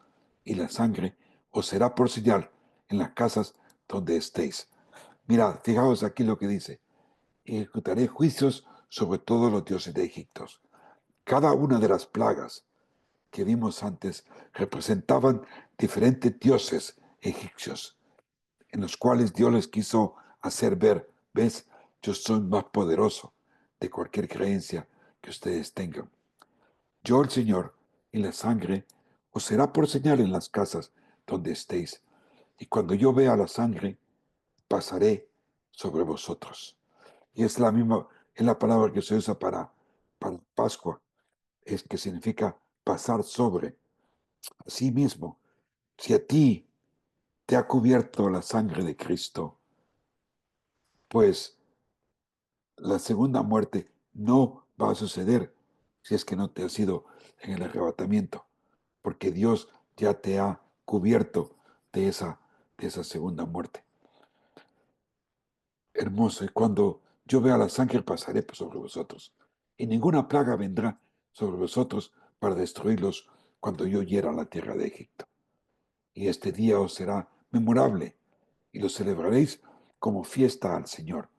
y la sangre os será por señal en las casas donde estéis. Mirad, fijaos aquí lo que dice. Ejecutaré juicios sobre todos los dioses de Egipto. Cada una de las plagas que vimos antes representaban diferentes dioses egipcios, en los cuales Dios les quiso hacer ver, ves, yo soy más poderoso de cualquier creencia que ustedes tengan. Yo, el Señor, y la sangre os será por señal en las casas donde estéis, y cuando yo vea la sangre, pasaré sobre vosotros. Y es la misma, es la palabra que se usa para Pascua, es que significa pasar sobre. Así mismo, si a ti te ha cubierto la sangre de Cristo, pues la segunda muerte no va a suceder si es que no te has ido en el arrebatamiento, porque Dios ya te ha cubierto de esa segunda muerte. Hermoso, y cuando yo vea la sangre pasaré sobre vosotros, y ninguna plaga vendrá sobre vosotros para destruirlos cuando yo hiera la tierra de Egipto. Y este día os será memorable, y lo celebraréis como fiesta al Señor.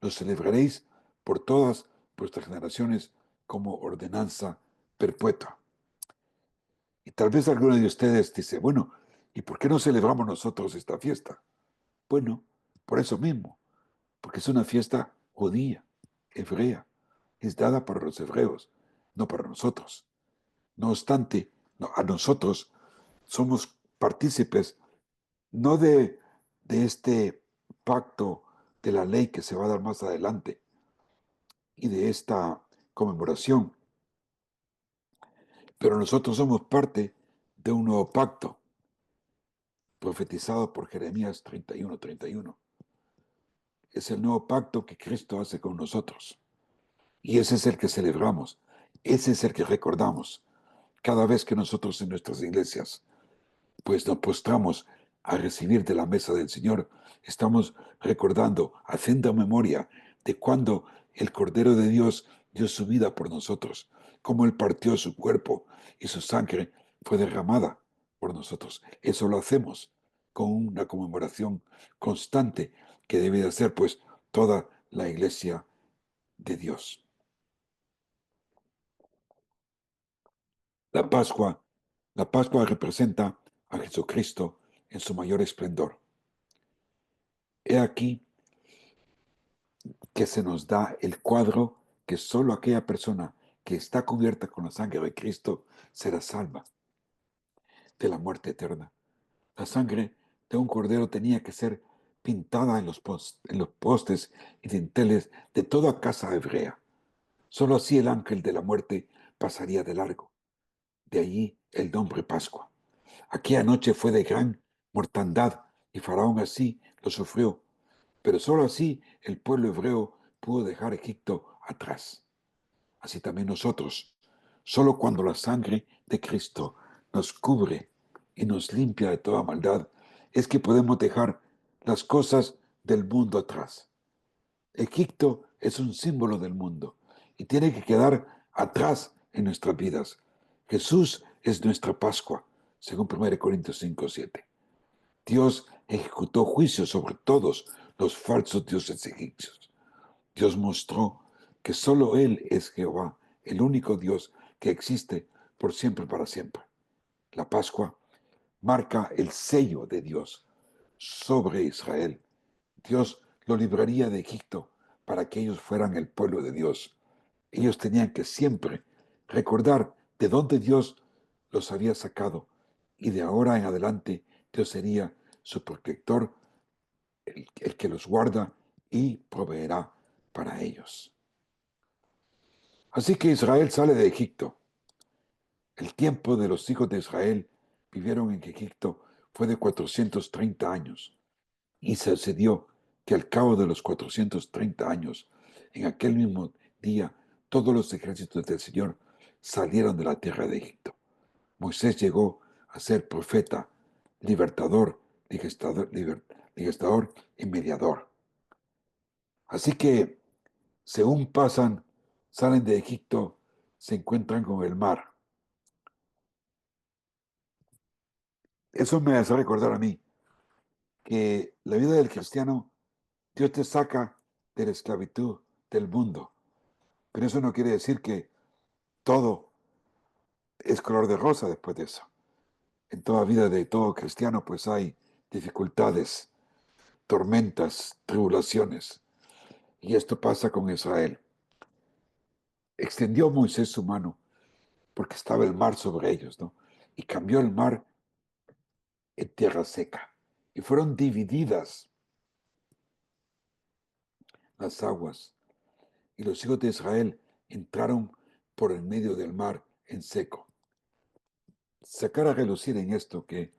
Lo celebraréis por todas vuestras generaciones como ordenanza perpetua. Y tal vez alguno de ustedes dice, bueno, ¿y por qué no celebramos nosotros esta fiesta? Bueno, por eso mismo, porque es una fiesta judía, hebrea, es dada para los hebreos, no para nosotros. No obstante, a nosotros somos partícipes no de este pacto de la ley que se va a dar más adelante y de esta conmemoración, pero nosotros somos parte de un nuevo pacto profetizado por Jeremías 31:31. Es el nuevo pacto que Cristo hace con nosotros. Y ese es el que celebramos, ese es el que recordamos cada vez que nosotros en nuestras iglesias pues nos postramos a recibir de la mesa del Señor. Estamos recordando, haciendo memoria de cuando el Cordero de Dios dio su vida por nosotros, cómo Él partió su cuerpo y su sangre fue derramada por nosotros. Eso lo hacemos con una conmemoración constante que debe de hacer pues toda la iglesia de Dios. La Pascua, la Pascua representa a Jesucristo en su mayor esplendor. He aquí que se nos da el cuadro que solo aquella persona que está cubierta con la sangre de Cristo será salva de la muerte eterna. La sangre de un cordero tenía que ser pintada en los postes y dinteles de toda casa hebrea. Solo así el ángel de la muerte pasaría de largo. De allí el nombre Pascua. Aquella noche fue de gran mortandad y Faraón así lo sufrió. Pero solo así el pueblo hebreo pudo dejar Egipto atrás. Así también nosotros, solo cuando la sangre de Cristo nos cubre y nos limpia de toda maldad, es que podemos dejar las cosas del mundo atrás. Egipto es un símbolo del mundo y tiene que quedar atrás en nuestras vidas. Jesús es nuestra Pascua, según 1 Corintios 5:7. Dios ejecutó juicio sobre todos los falsos dioses egipcios. Dios mostró que solo Él es Jehová, el único Dios que existe por siempre para siempre. La Pascua marca el sello de Dios sobre Israel. Dios lo libraría de Egipto para que ellos fueran el pueblo de Dios. Ellos tenían que siempre recordar de dónde Dios los había sacado y de ahora en adelante Dios sería su protector, el que los guarda y proveerá para ellos. Así que Israel sale de Egipto. El tiempo de los hijos de Israel vivieron en Egipto fue de 430 años. Y sucedió que al cabo de los 430 años, en aquel mismo día, todos los ejércitos del Señor salieron de la tierra de Egipto. Moisés llegó a ser profeta, libertador, digestador y mediador. Así que, según salen de Egipto, se encuentran con el mar. Eso me hace recordar a mí que la vida del cristiano, Dios te saca de la esclavitud del mundo. Pero eso no quiere decir que todo es color de rosa después de eso. En toda vida de todo cristiano pues hay dificultades, tormentas, tribulaciones. Y esto pasa con Israel. Extendió Moisés su mano porque estaba el mar sobre ellos, ¿no? Y cambió el mar en tierra seca. Y fueron divididas las aguas. Y los hijos de Israel entraron por el medio del mar en seco. Sacar a relucir en esto que,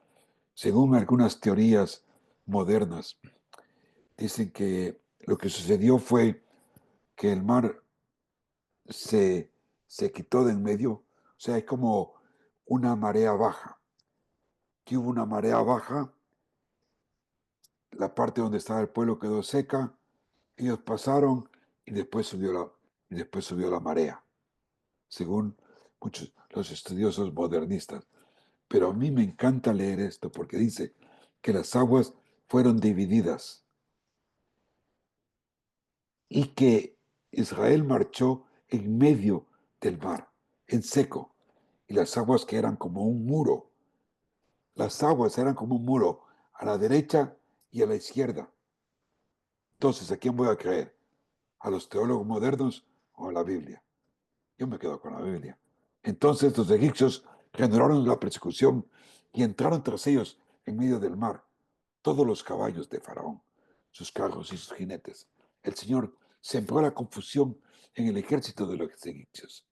según algunas teorías modernas dicen que lo que sucedió fue que el mar se, se quitó de en medio, o sea, es como una marea baja, que hubo una marea baja, la parte donde estaba el pueblo quedó seca, ellos pasaron y después subió la marea, según muchos los estudiosos modernistas. Pero a mí me encanta leer esto porque dice que las aguas fueron divididas y que Israel marchó en medio del mar, en seco, y las aguas que eran como un muro, las aguas eran como un muro a la derecha y a la izquierda. Entonces, ¿a quién voy a creer? ¿A los teólogos modernos o a la Biblia? Yo me quedo con la Biblia. Entonces los egipcios reanudaron la persecución y entraron tras ellos en medio del mar, todos los caballos de Faraón, sus carros y sus jinetes. El Señor sembró la confusión en el ejército de los egipcios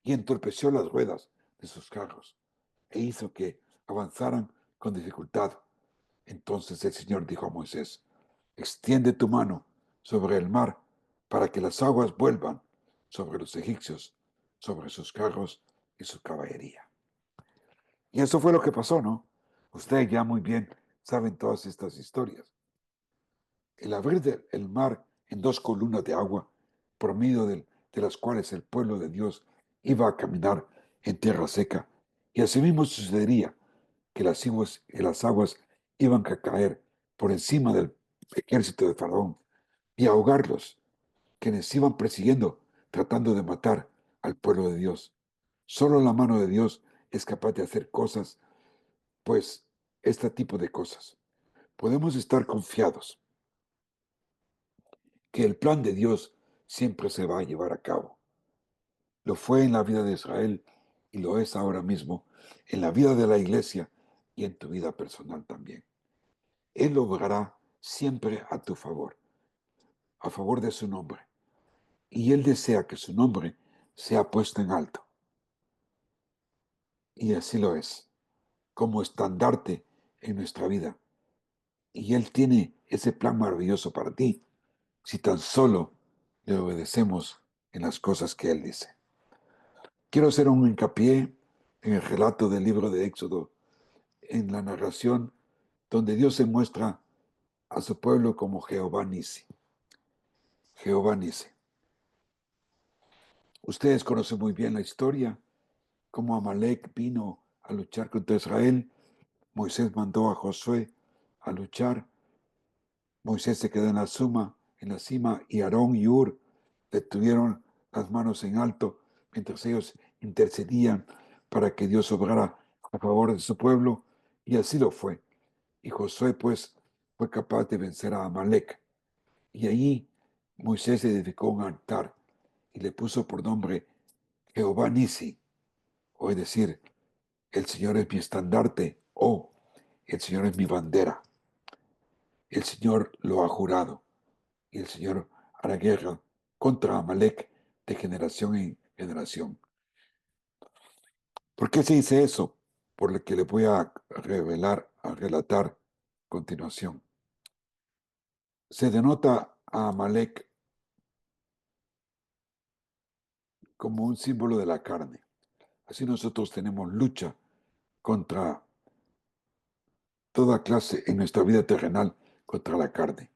y entorpeció las ruedas de sus carros e hizo que avanzaran con dificultad. Entonces el Señor dijo a Moisés: extiende tu mano sobre el mar para que las aguas vuelvan sobre los egipcios, sobre sus carros y su caballería. Y eso fue lo que pasó, ¿no? Ustedes ya muy bien saben todas estas historias. El abrir el mar en dos columnas de agua, por medio de las cuales el pueblo de Dios iba a caminar en tierra seca, y asimismo sucedería que las aguas iban a caer por encima del ejército de Faraón y ahogarlos, quienes iban persiguiendo, tratando de matar al pueblo de Dios. Solo la mano de Dios es capaz de hacer cosas, pues este tipo de cosas. Podemos estar confiados que el plan de Dios siempre se va a llevar a cabo. Lo fue en la vida de Israel y lo es ahora mismo en la vida de la iglesia y en tu vida personal también. Él obrará siempre a favor de su nombre. Y Él desea que su nombre sea puesto en alto. Y así lo es, como estandarte en nuestra vida. Y Él tiene ese plan maravilloso para ti, si tan solo le obedecemos en las cosas que Él dice. Quiero hacer un hincapié en el relato del libro de Éxodo, en la narración donde Dios se muestra a su pueblo como Jehová Nisi. Jehová Nisi. Ustedes conocen muy bien la historia, cómo Amalek vino a luchar contra Israel. Moisés mandó a Josué a luchar. Moisés se quedó en la cima, y Aarón y Hur detuvieron las manos en alto mientras ellos intercedían para que Dios obrara a favor de su pueblo, y así lo fue. Y Josué, pues, fue capaz de vencer a Amalek. Y allí Moisés edificó un altar y le puso por nombre Jehová Nisi, o es decir, el Señor es mi estandarte, o el Señor es mi bandera. El Señor lo ha jurado, y el Señor hará guerra contra Amalek de generación en generación. ¿Por qué se dice eso? Por lo que le voy a relatar a continuación. Se denota a Amalek como un símbolo de la carne. Así nosotros tenemos lucha contra toda clase en nuestra vida terrenal, contra la carne.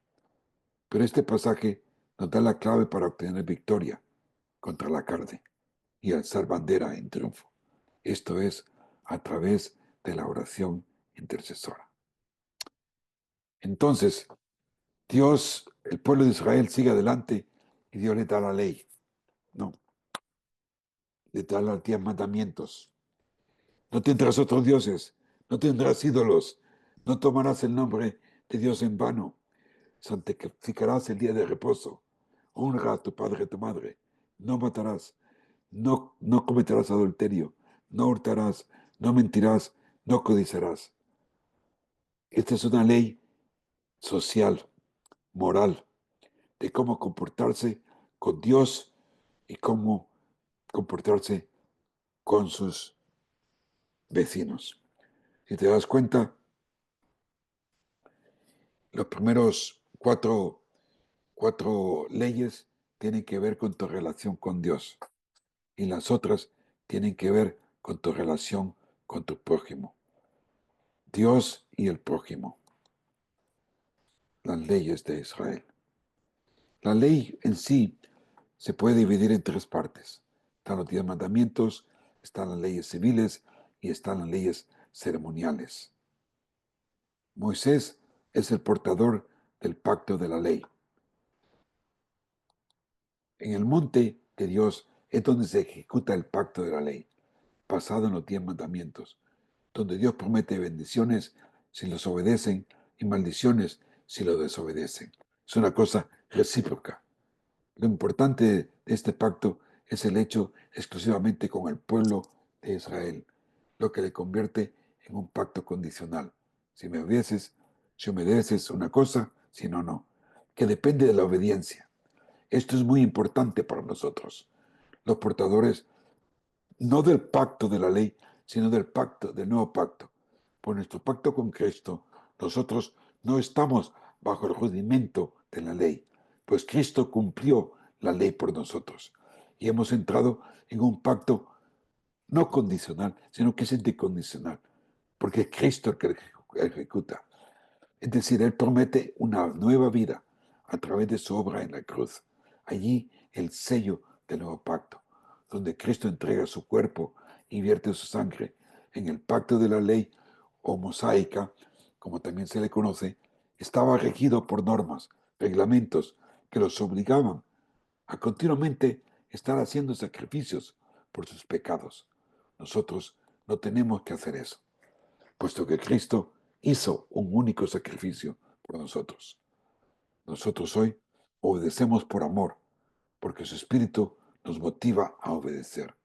Pero este pasaje nos da la clave para obtener victoria contra la carne y alzar bandera en triunfo. Esto es a través de la oración intercesora. Entonces, el pueblo de Israel sigue adelante y Dios le da la ley. No, le da los 10 mandamientos. No tendrás otros dioses, no tendrás ídolos, no tomarás el nombre de Dios en vano, santificarás el día de reposo, honra a tu padre y a tu madre, no matarás, no cometerás adulterio, no hurtarás, no mentirás, no codiciarás. Esta es una ley social, moral, de cómo comportarse con Dios y cómo comportarse con sus vecinos. Si te das cuenta, Los primeros cuatro leyes tienen que ver con tu relación con Dios y las otras tienen que ver con tu relación con tu prójimo. Dios y el prójimo, las leyes de Israel. La ley en sí se puede dividir en tres partes. Están los 10 mandamientos, están las leyes civiles y están las leyes ceremoniales. Moisés es el portador del pacto de la ley. En el monte de Dios es donde se ejecuta el pacto de la ley, basado en los 10 mandamientos, donde Dios promete bendiciones si los obedecen y maldiciones si los desobedecen. Es una cosa recíproca. Lo importante de este pacto es el hecho exclusivamente con el pueblo de Israel, lo que le convierte en un pacto condicional. Si me obedeces, si obedeces una cosa, si no, no. Que depende de la obediencia. Esto es muy importante para nosotros, los portadores no del pacto de la ley, sino del pacto, del nuevo pacto. Por nuestro pacto con Cristo, nosotros no estamos bajo el rudimento de la ley, pues Cristo cumplió la ley por nosotros. Y hemos entrado en un pacto no condicional, sino que es incondicional, porque es Cristo el que ejecuta. Es decir, Él promete una nueva vida a través de su obra en la cruz. Allí el sello del nuevo pacto, donde Cristo entrega su cuerpo y vierte su sangre en el pacto de la ley o mosaica, como también se le conoce, estaba regido por normas, reglamentos que los obligaban a continuamente estar haciendo sacrificios por sus pecados. Nosotros no tenemos que hacer eso, puesto que Cristo hizo un único sacrificio por nosotros. Nosotros hoy obedecemos por amor, porque su Espíritu nos motiva a obedecer.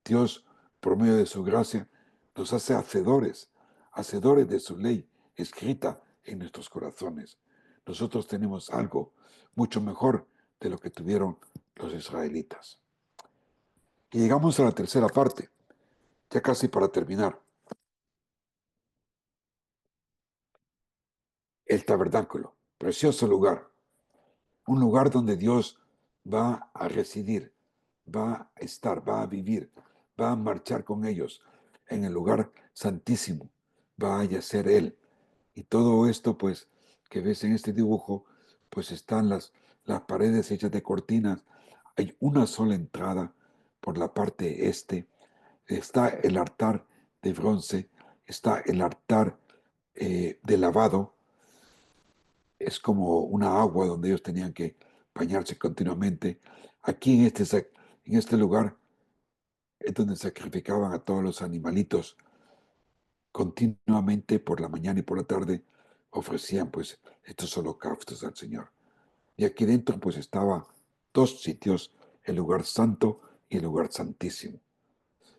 Dios, por medio de su gracia, nos hace hacedores, hacedores de su ley escrita en nuestros corazones. Nosotros tenemos algo mucho mejor de lo que tuvieron los israelitas. Y llegamos a la tercera parte, ya casi para terminar. El tabernáculo, precioso lugar, un lugar donde Dios va a residir, va a estar, va a vivir, va a marchar con ellos en el lugar santísimo, va a yacer Él. Y todo esto, pues, que ves en este dibujo, pues están las paredes hechas de cortinas. Hay una sola entrada por la parte este. Está el altar de bronce, está el altar de lavado, es como una agua donde ellos tenían que bañarse continuamente. Aquí en este lugar es donde sacrificaban a todos los animalitos continuamente por la mañana y por la tarde, ofrecían pues estos holocaustos al Señor. Y aquí dentro pues estaba dos sitios, el lugar santo y el lugar santísimo.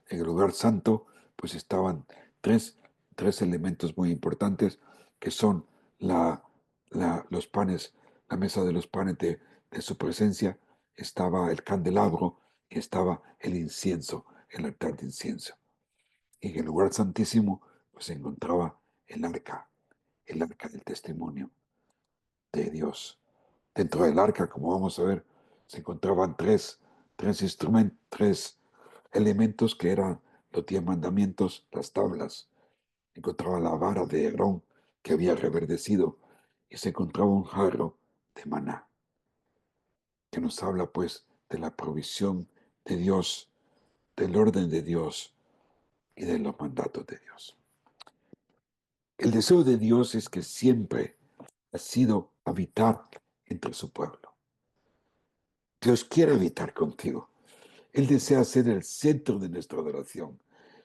En el lugar santo pues estaban tres, tres elementos muy importantes que son los panes, la mesa de los panes de su presencia, estaba el candelabro y estaba el incienso, el altar de incienso. Y en el lugar santísimo pues se encontraba el arca del testimonio de Dios. Dentro del arca, como vamos a ver, se encontraban tres instrumentos, tres elementos que eran los 10 mandamientos, las tablas. Encontraba la vara de Aarón que había reverdecido y se encontraba un jarro de maná, que nos habla pues de la provisión de Dios, del orden de Dios y de los mandatos de Dios. El deseo de Dios es que siempre ha sido habitar entre su pueblo. Dios quiere habitar contigo. Él desea ser el centro de nuestra adoración.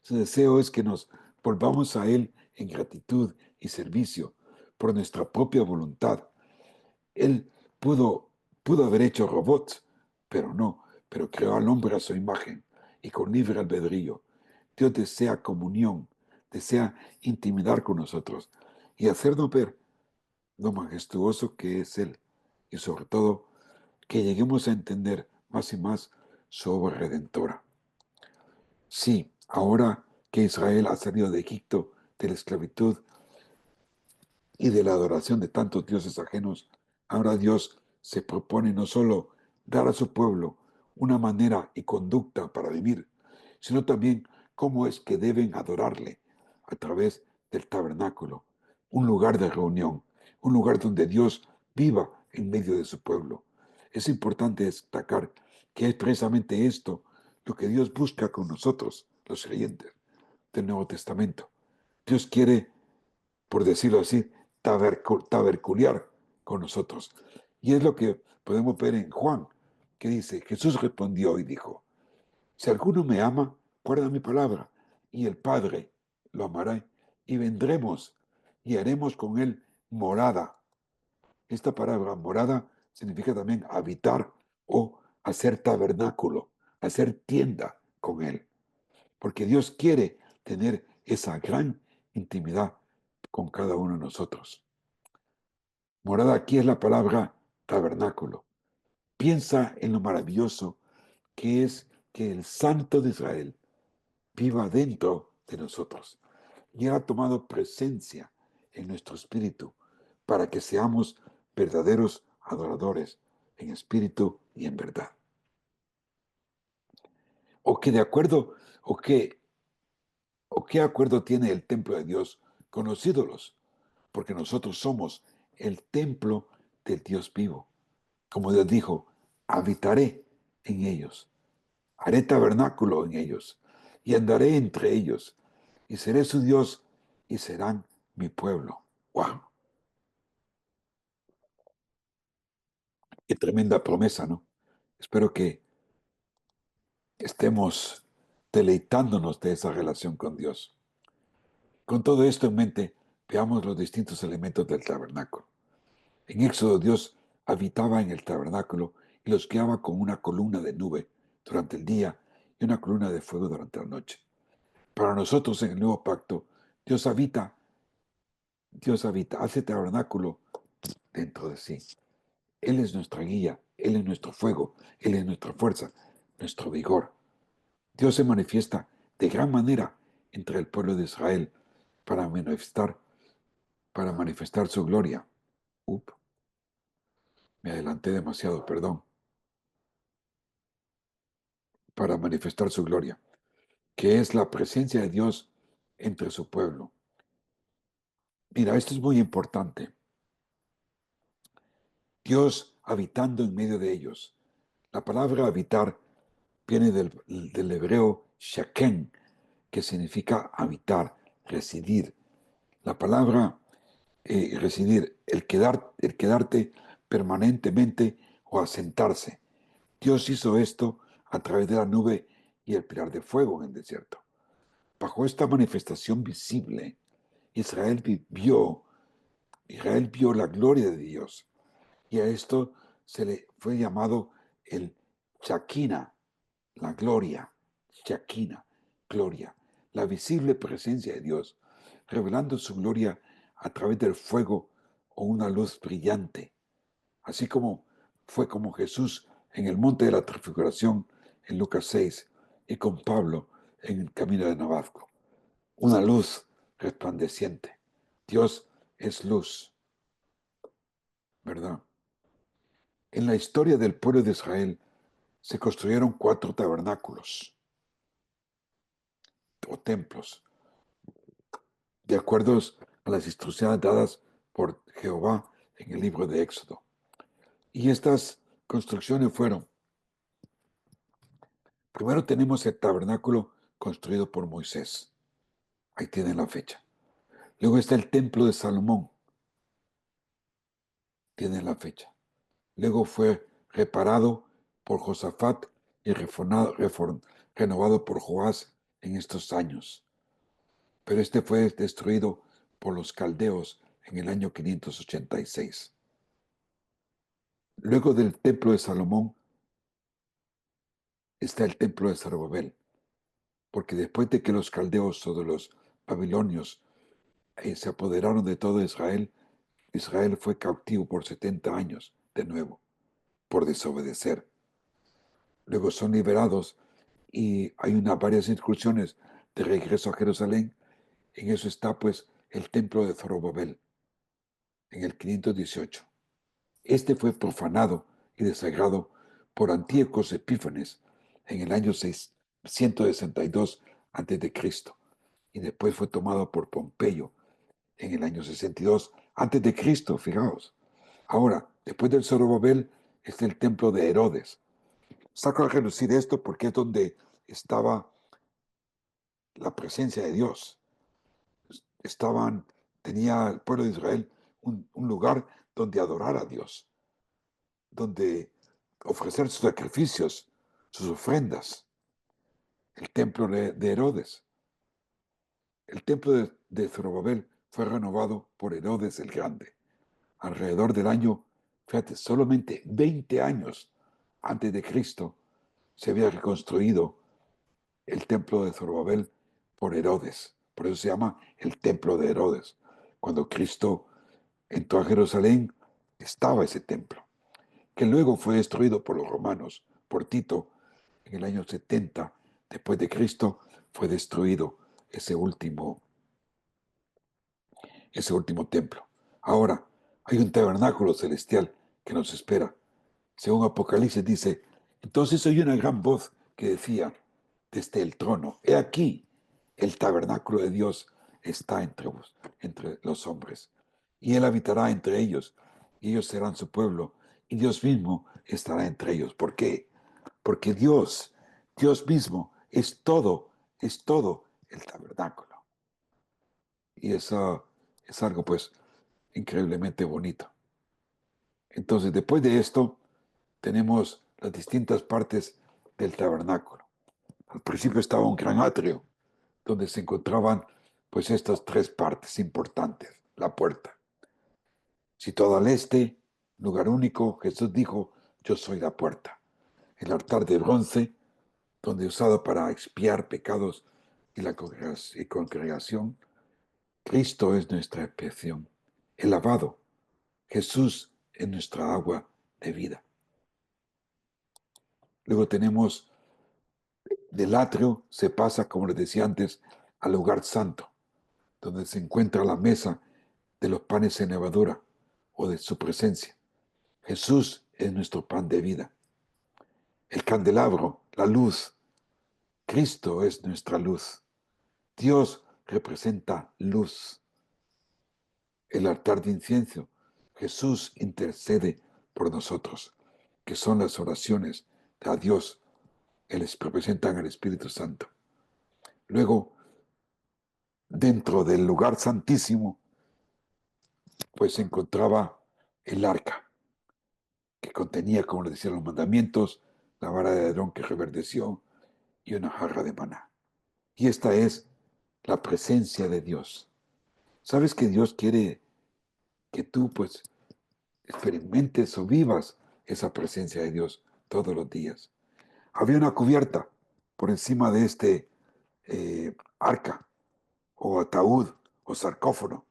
Su deseo es que nos volvamos a Él en gratitud y servicio por nuestra propia voluntad. Él pudo haber hecho robots, pero no, pero creó al hombre a su imagen y con libre albedrío. Dios desea comunión, desea intimidar con nosotros y hacernos ver lo majestuoso que es Él y sobre todo que lleguemos a entender más y más su obra redentora. Sí, ahora que Israel ha salido de Egipto, de la esclavitud, y de la adoración de tantos dioses ajenos, ahora Dios se propone no solo dar a su pueblo una manera y conducta para vivir, sino también cómo es que deben adorarle a través del tabernáculo, un lugar de reunión, un lugar donde Dios viva en medio de su pueblo. Es importante destacar que es precisamente esto lo que Dios busca con nosotros, los creyentes del Nuevo Testamento. Dios quiere, por decirlo así, taberculiar con nosotros. Y es lo que podemos ver en Juan, que dice, Jesús respondió y dijo, si alguno me ama, guarda mi palabra, y el Padre lo amará, y vendremos y haremos con él morada. Esta palabra morada significa también habitar o hacer tabernáculo, hacer tienda con él, porque Dios quiere tener esa gran intimidad con cada uno de nosotros. Morada aquí es la palabra tabernáculo. Piensa en lo maravilloso que es que el Santo de Israel viva dentro de nosotros y Él ha tomado presencia en nuestro espíritu para que seamos verdaderos adoradores en espíritu y en verdad. O que de acuerdo, o qué acuerdo tiene el templo de Dios con los ídolos, porque nosotros somos el templo del Dios vivo. Como Dios dijo, habitaré en ellos, haré tabernáculo en ellos y andaré entre ellos y seré su Dios y serán mi pueblo. ¡Wow! Qué tremenda promesa, ¿no? Espero que estemos deleitándonos de esa relación con Dios. Con todo esto en mente, veamos los distintos elementos del tabernáculo. En Éxodo, Dios habitaba en el tabernáculo y los guiaba con una columna de nube durante el día y una columna de fuego durante la noche. Para nosotros en el nuevo pacto, Dios habita, hace tabernáculo dentro de sí. Él es nuestra guía, Él es nuestro fuego, Él es nuestra fuerza, nuestro vigor. Dios se manifiesta de gran manera entre el pueblo de Israel para manifestar, para manifestar su gloria. Me adelanté demasiado, perdón. Para manifestar su gloria, que es la presencia de Dios entre su pueblo. Mira, esto es muy importante. Dios habitando en medio de ellos. La palabra habitar viene del hebreo shaken, que significa habitar, residir. La palabra residir, el quedarte permanentemente o asentarse. Dios hizo esto a través de la nube y el pilar de fuego en el desierto. Bajo esta manifestación visible, Israel vio la gloria de Dios. Y a esto se le fue llamado el Shekinah, la gloria, Shekinah, gloria, la visible presencia de Dios, revelando su gloria a través del fuego o una luz brillante, así como fue como Jesús en el monte de la transfiguración en Lucas 6 y con Pablo en el camino de Damasco, una luz resplandeciente. Dios es luz, ¿verdad? En la historia del pueblo de Israel se construyeron 4 tabernáculos o templos, de acuerdo a las instrucciones dadas por Jehová en el libro de Éxodo. Y estas construcciones fueron, primero tenemos el tabernáculo construido por Moisés, ahí tienen la fecha. Luego está el templo de Salomón, tienen la fecha. Luego fue reparado por Josafat y renovado por Joás en estos años. Pero este fue destruido por los caldeos en el año 586. Luego del templo de Salomón está el templo de Zorobabel, porque después de que los caldeos o de los babilonios se apoderaron de todo Israel, Israel fue cautivo por 70 años de nuevo, por desobedecer. Luego son liberados y hay varias incursiones de regreso a Jerusalén. En eso está pues el templo de Zorobabel. en el 518. Este fue profanado y desagrado por Antíoco Epífanes en el año 662 a.C. y después fue tomado por Pompeyo en el año 62 a.C., fijaos. Ahora, después del Zorobabel está el templo de Herodes. Saco a relucir esto porque es donde estaba la presencia de Dios. Tenía el pueblo de Israel un lugar donde adorar a Dios, donde ofrecer sus sacrificios, sus ofrendas. El templo de Herodes. El templo de Zorobabel fue renovado por Herodes el Grande. Alrededor del año, fíjate, solamente 20 años antes de Cristo, se había reconstruido el templo de Zorobabel por Herodes. Por eso se llama el templo de Herodes. Cuando Cristo entró a Jerusalén, estaba ese templo, que luego fue destruido por los romanos, por Tito, en el año 70 después de Cristo, fue destruido ese último, ese último templo. Ahora, hay un tabernáculo celestial que nos espera. Según Apocalipsis dice, entonces oí una gran voz que decía desde el trono, he aquí, el tabernáculo de Dios está entre los hombres, y él habitará entre ellos, y ellos serán su pueblo, y Dios mismo estará entre ellos. ¿Por qué? Porque Dios mismo es todo el tabernáculo. Y eso es algo pues increíblemente bonito. Entonces, después de esto, tenemos las distintas partes del tabernáculo. Al principio estaba un gran atrio, donde se encontraban pues estas tres partes importantes. La puerta. Situado al este, lugar único, Jesús dijo, yo soy la puerta. El altar de bronce, donde usado para expiar pecados y la congregación. Cristo es nuestra expiación. El lavado. Jesús es nuestra agua de vida. Luego tenemos del atrio, se pasa, como les decía antes, al lugar santo, donde se encuentra la mesa de los panes en levadura o de su presencia. Jesús es nuestro pan de vida. El candelabro, la luz. Cristo es nuestra luz. Dios representa luz. El altar de incienso. Jesús intercede por nosotros, que son las oraciones a Dios. Les representan al Espíritu Santo. Luego, dentro del lugar santísimo, pues se encontraba el arca, que contenía, como les decía, los mandamientos, la vara de Aarón que reverdeció y una jarra de maná. Y esta es la presencia de Dios. ¿Sabes que Dios quiere que tú pues experimentes o vivas esa presencia de Dios todos los días? Había una cubierta por encima de este arca o ataúd o sarcófago.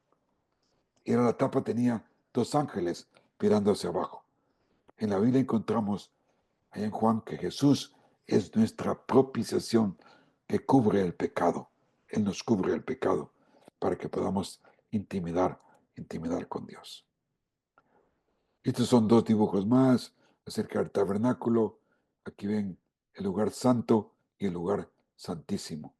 Y en la tapa tenía dos ángeles mirando hacia abajo. En la Biblia encontramos allá en Juan que Jesús es nuestra propiciación que cubre el pecado. Él nos cubre el pecado para que podamos intimidar con Dios. Estos son dos dibujos más acerca del tabernáculo. Aquí ven el lugar santo y el lugar santísimo.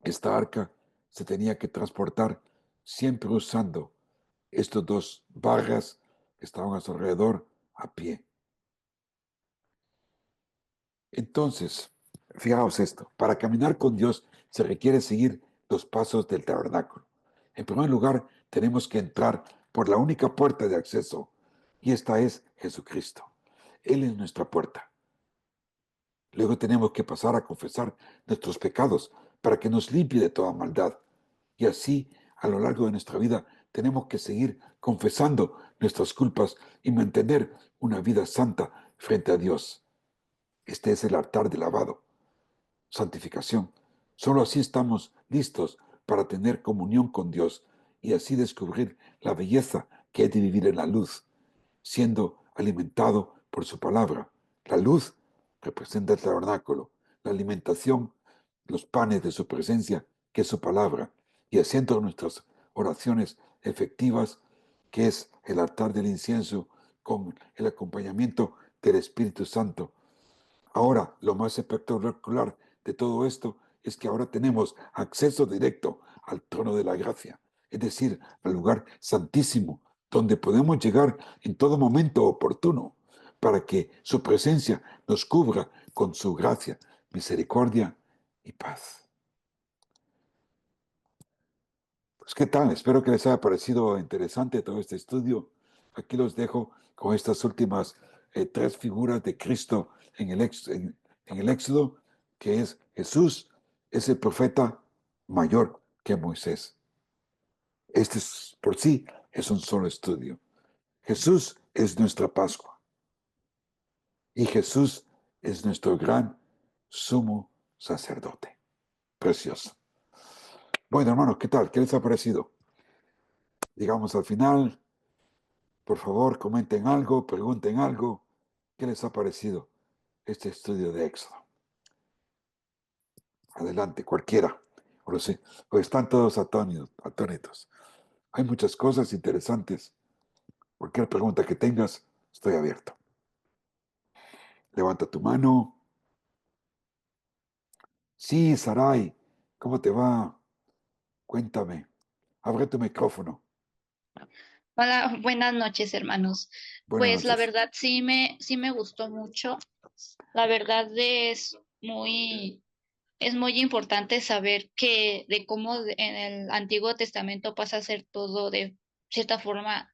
Esta arca se tenía que transportar siempre usando estos dos barras que estaban a su alrededor a pie. Entonces, fijaos esto, para caminar con Dios se requiere seguir los pasos del tabernáculo. En primer lugar, tenemos que entrar por la única puerta de acceso, y esta es Jesucristo. Él es nuestra puerta. Luego tenemos que pasar a confesar nuestros pecados para que nos limpie de toda maldad. Y así, a lo largo de nuestra vida, tenemos que seguir confesando nuestras culpas y mantener una vida santa frente a Dios. Este es el altar de lavado, santificación. Solo así estamos listos para tener comunión con Dios y así descubrir la belleza que hay de vivir en la luz, siendo alimentado por su palabra. La luz representa el tabernáculo, la alimentación, los panes de su presencia, que es su palabra, y haciendo nuestras oraciones efectivas, que es el altar del incienso con el acompañamiento del Espíritu Santo. Ahora, lo más espectacular de todo esto es que ahora tenemos acceso directo al trono de la gracia, es decir, al lugar santísimo, donde podemos llegar en todo momento oportuno para que su presencia nos cubra con su gracia, misericordia y paz. Pues, ¿qué tal? Espero que les haya parecido interesante todo este estudio. Aquí los dejo con estas últimas tres figuras de Cristo en el Éxodo, que es Jesús, es el profeta mayor que Moisés. Este por sí es un solo estudio. Jesús es nuestra Pascua y Jesús es nuestro gran sumo sacerdote. Precioso. Bueno, hermanos, ¿qué tal? ¿Qué les ha parecido? Digamos al final. Por favor, comenten algo, pregunten algo. ¿Qué les ha parecido este estudio de Éxodo? Adelante, cualquiera. O sé, o están todos atónitos. Hay muchas cosas interesantes. Cualquier pregunta que tengas, estoy abierto. Levanta tu mano. Sí, Sarai, ¿cómo te va? Cuéntame. Abre tu micrófono. Hola, buenas noches, hermanos. Buenas Pues la noches. verdad sí me gustó mucho. La verdad es muy importante saber que de cómo en el Antiguo Testamento pasa a ser todo de cierta forma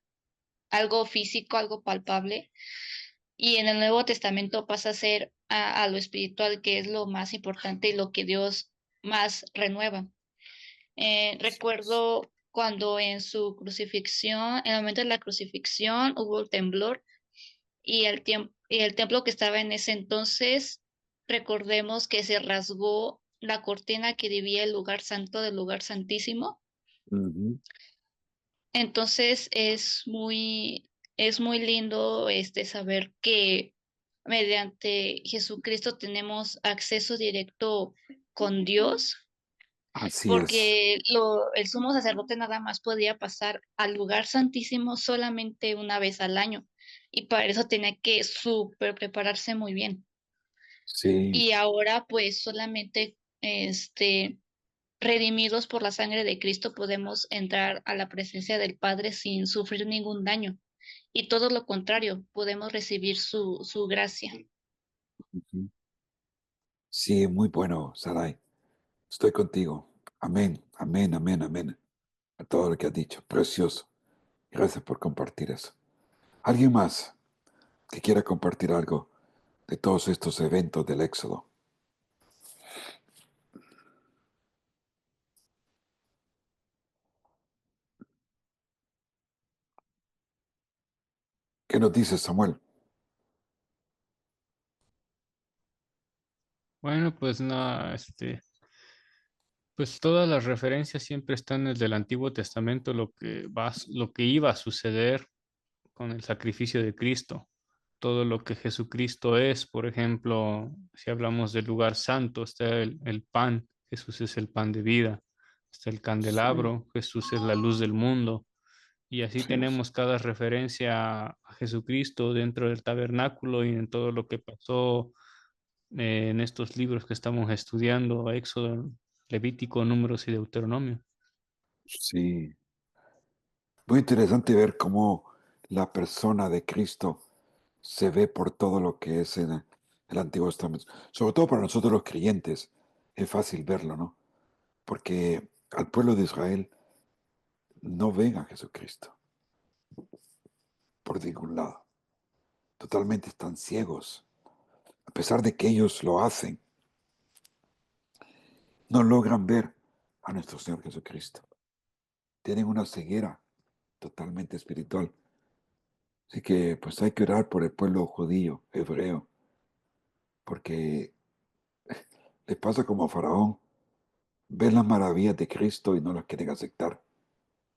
algo físico, algo palpable, y en el Nuevo Testamento pasa a ser a lo espiritual, que es lo más importante y lo que Dios más renueva. Así es. Recuerdo cuando en su crucifixión, en el momento de la crucifixión, hubo el temblor y el templo que estaba en ese entonces, recordemos que se rasgó la cortina que dividía el lugar santo del lugar santísimo. Ujú. Entonces es muy lindo saber que mediante Jesucristo tenemos acceso directo con Dios, Así es. porque el sumo sacerdote nada más podía pasar al lugar santísimo solamente una vez al año, y para eso tenía que súper prepararse muy bien. Sí, Y ahora pues solamente redimidos por la sangre de Cristo podemos entrar a la presencia del Padre sin sufrir ningún daño. Y todo lo contrario, podemos recibir su gracia. ujú. Sí, muy bueno, Sarai. Estoy contigo. Amén, amén, amén, amén. A todo lo que has dicho. Precioso. Gracias por compartir eso. ¿Alguien más que quiera compartir algo de todos estos eventos del Éxodo? ¿Qué nos dice Samuel? Bueno, pues no, pues todas las referencias siempre están desde el Antiguo Testamento, lo que iba a suceder con el sacrificio de Cristo, todo lo que Jesucristo es, por ejemplo, si hablamos del lugar santo, está el pan, Jesús es el pan de vida, está el Sí, candelabro, Jesús es la luz del mundo, y así sí, tenemos cada referencia a Jesucristo dentro del tabernáculo y en todo lo que pasó en estos libros que estamos estudiando, Éxodo, Levítico, Números y Deuteronomio. sí. Muy interesante ver cómo la persona de Cristo se ve por todo lo que es en el Antiguo Testamento. Sobre todo para nosotros los creyentes, es fácil verlo, ¿no? Porque al pueblo de Israel no ven a Jesucristo por ningún lado. Totalmente están ciegos. A pesar de que ellos lo hacen, no logran ver a nuestro Señor Jesucristo. Tienen una ceguera totalmente espiritual. Así que pues hay que orar por el pueblo judío, hebreo, porque les pasa como a Faraón, ven las maravillas de Cristo y no las quieren aceptar.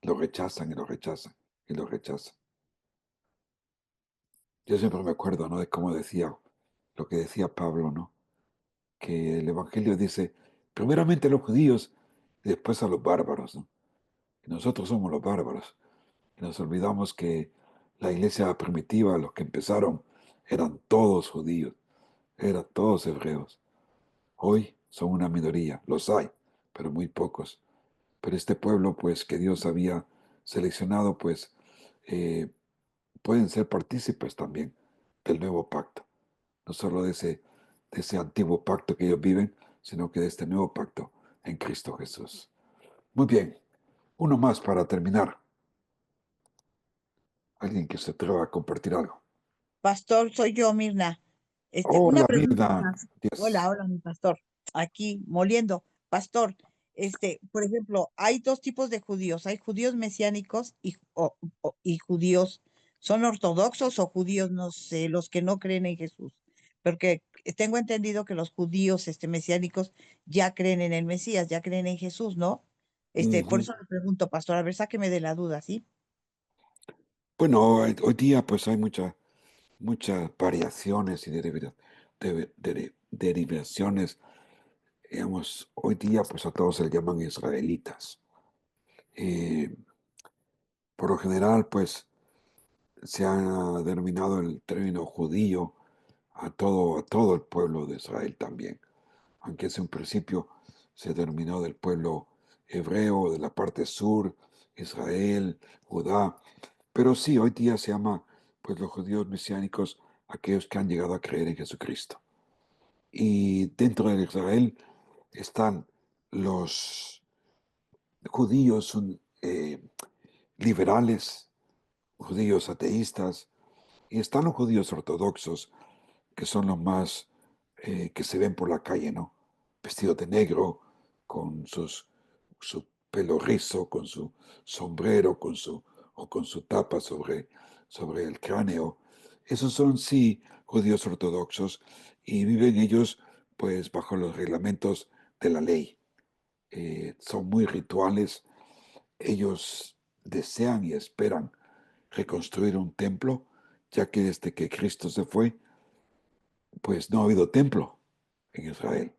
Lo rechazan y lo rechazan y lo rechazan. Yo siempre me acuerdo, ¿no? De cómo decía, lo que decía Pablo, ¿no? Que el Evangelio dice, primeramente a los judíos y después a los bárbaros, ¿no? Y nosotros somos los bárbaros. Y nos olvidamos que la iglesia primitiva, los que empezaron, eran todos judíos, eran todos hebreos. Hoy son una minoría, los hay, pero muy pocos. Pero este pueblo, pues, que Dios había seleccionado, pues, eh, pueden ser partícipes también del nuevo pacto. No solo de ese antiguo pacto que ellos viven, sino que de este nuevo pacto en Cristo Jesús. Muy bien, uno más para terminar. Alguien que se atreva a compartir algo. Pastor, soy yo, Mirna. Una Hola, pregunta Mirna. más. Yes. Hola, mi pastor. Aquí moliendo. Pastor, por ejemplo, hay dos tipos de judíos. Hay judíos mesiánicos y judíos, ¿son ortodoxos o judíos, no sé, los que no creen en Jesús? Porque tengo entendido que los judíos, mesiánicos ya creen en el Mesías, ya creen en Jesús, ¿no? Por Ujú. eso le pregunto, pastor, a ver, sáqueme de la duda, ¿sí? Bueno, hoy día pues hay muchas variaciones y derivaciones. Digamos, hoy día pues a todos se les llaman israelitas. Eh, por lo general pues se ha denominado el término judío a todo el pueblo de Israel también, aunque en un principio se denominó del pueblo hebreo de la parte sur, Israel, Judá, pero sí, hoy día se llama pues los judíos mesiánicos aquellos que han llegado a creer en Jesucristo. Y dentro de Israel están los judíos liberales, judíos ateístas, y están los judíos ortodoxos, que son los más que se ven por la calle, ¿no? Vestidos de negro, con su pelo rizo, con su sombrero, o con su tapa sobre el cráneo. Esos son, sí, judíos ortodoxos y viven ellos, pues, bajo los reglamentos de la ley. Son muy rituales. Ellos desean y esperan reconstruir un templo, ya que desde que Cristo se fue, pues no ha habido templo en Israel.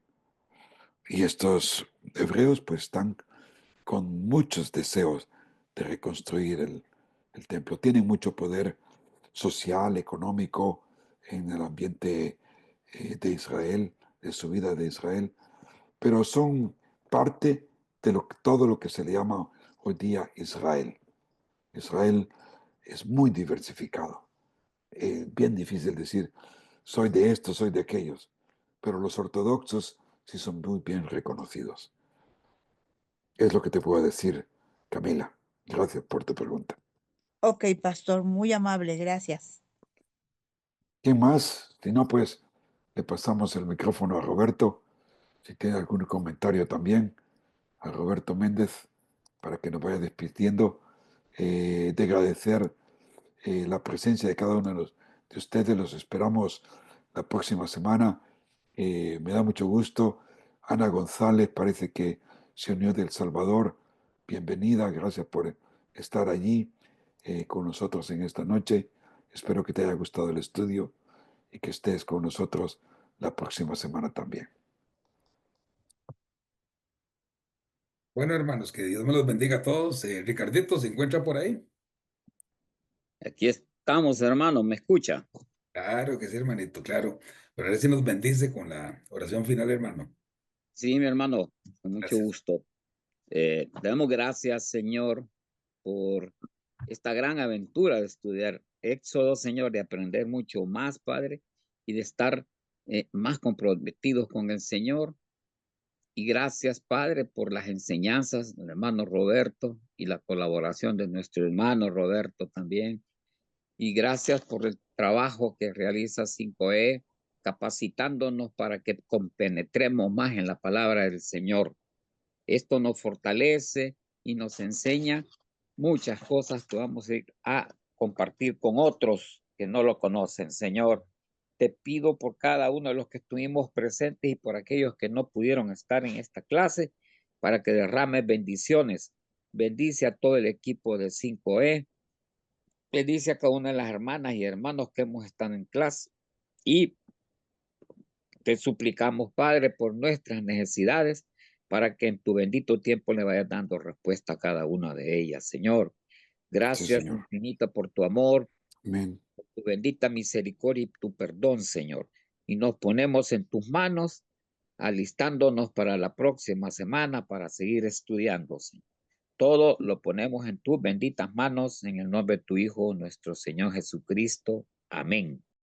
Y estos hebreos pues están con muchos deseos de reconstruir el templo. Tienen mucho poder social, económico en el ambiente de Israel, de su vida de Israel, pero son parte de todo lo que se le llama hoy día Israel. Israel es muy diversificado. Bien difícil decir, soy de estos, soy de aquellos, pero los ortodoxos sí son muy bien reconocidos. Es lo que te puedo decir, Camila. Gracias por tu pregunta. Ok, pastor, muy amable, gracias. ¿Quién más? Si no, pues le pasamos el micrófono a Roberto. Si tiene algún comentario también, a Roberto Méndez, para que nos vaya despidiendo. De agradecer la presencia de cada uno de ustedes. Los esperamos la próxima semana. Me da mucho gusto. Ana González parece que se unió de El Salvador. Bienvenida, gracias por estar allí con nosotros en esta noche. Espero que te haya gustado el estudio y que estés con nosotros la próxima semana también. Bueno, hermanos, que Dios me los bendiga a todos. Ricardito, ¿se encuentra por ahí? Aquí estamos, hermano, ¿me escucha? Claro que sí, hermanito, claro. Pero a ver si nos bendice con la oración final, hermano. Sí, mi hermano, con mucho Gracias. gusto. Le damos gracias, Señor, por esta gran aventura de estudiar Éxodo, Señor, de aprender mucho más, Padre, y de estar más comprometidos con el Señor. Y gracias, Padre, por las enseñanzas del hermano Roberto y la colaboración de nuestro hermano Roberto también. Y gracias por el trabajo que realiza 5E, capacitándonos para que compenetremos más en la palabra del Señor. Esto nos fortalece y nos enseña muchas cosas que vamos a ir a compartir con otros que no lo conocen. Señor, te pido por cada uno de los que estuvimos presentes y por aquellos que no pudieron estar en esta clase, para que derrames bendiciones. Bendice a todo el equipo de 5E. Bendice a cada una de las hermanas y hermanos que hemos estado en clase. Y te suplicamos, Padre, por nuestras necesidades, para que en tu bendito tiempo le vayas dando respuesta a cada una de ellas, Señor. Sí, Gracias Señor. infinita por tu amor, Amén. por tu bendita misericordia y tu perdón, Señor. Y nos ponemos en tus manos, alistándonos para la próxima semana para seguir estudiando, Señor. Todo lo ponemos en tus benditas manos, en el nombre de tu Hijo, nuestro Señor Jesucristo. Amén.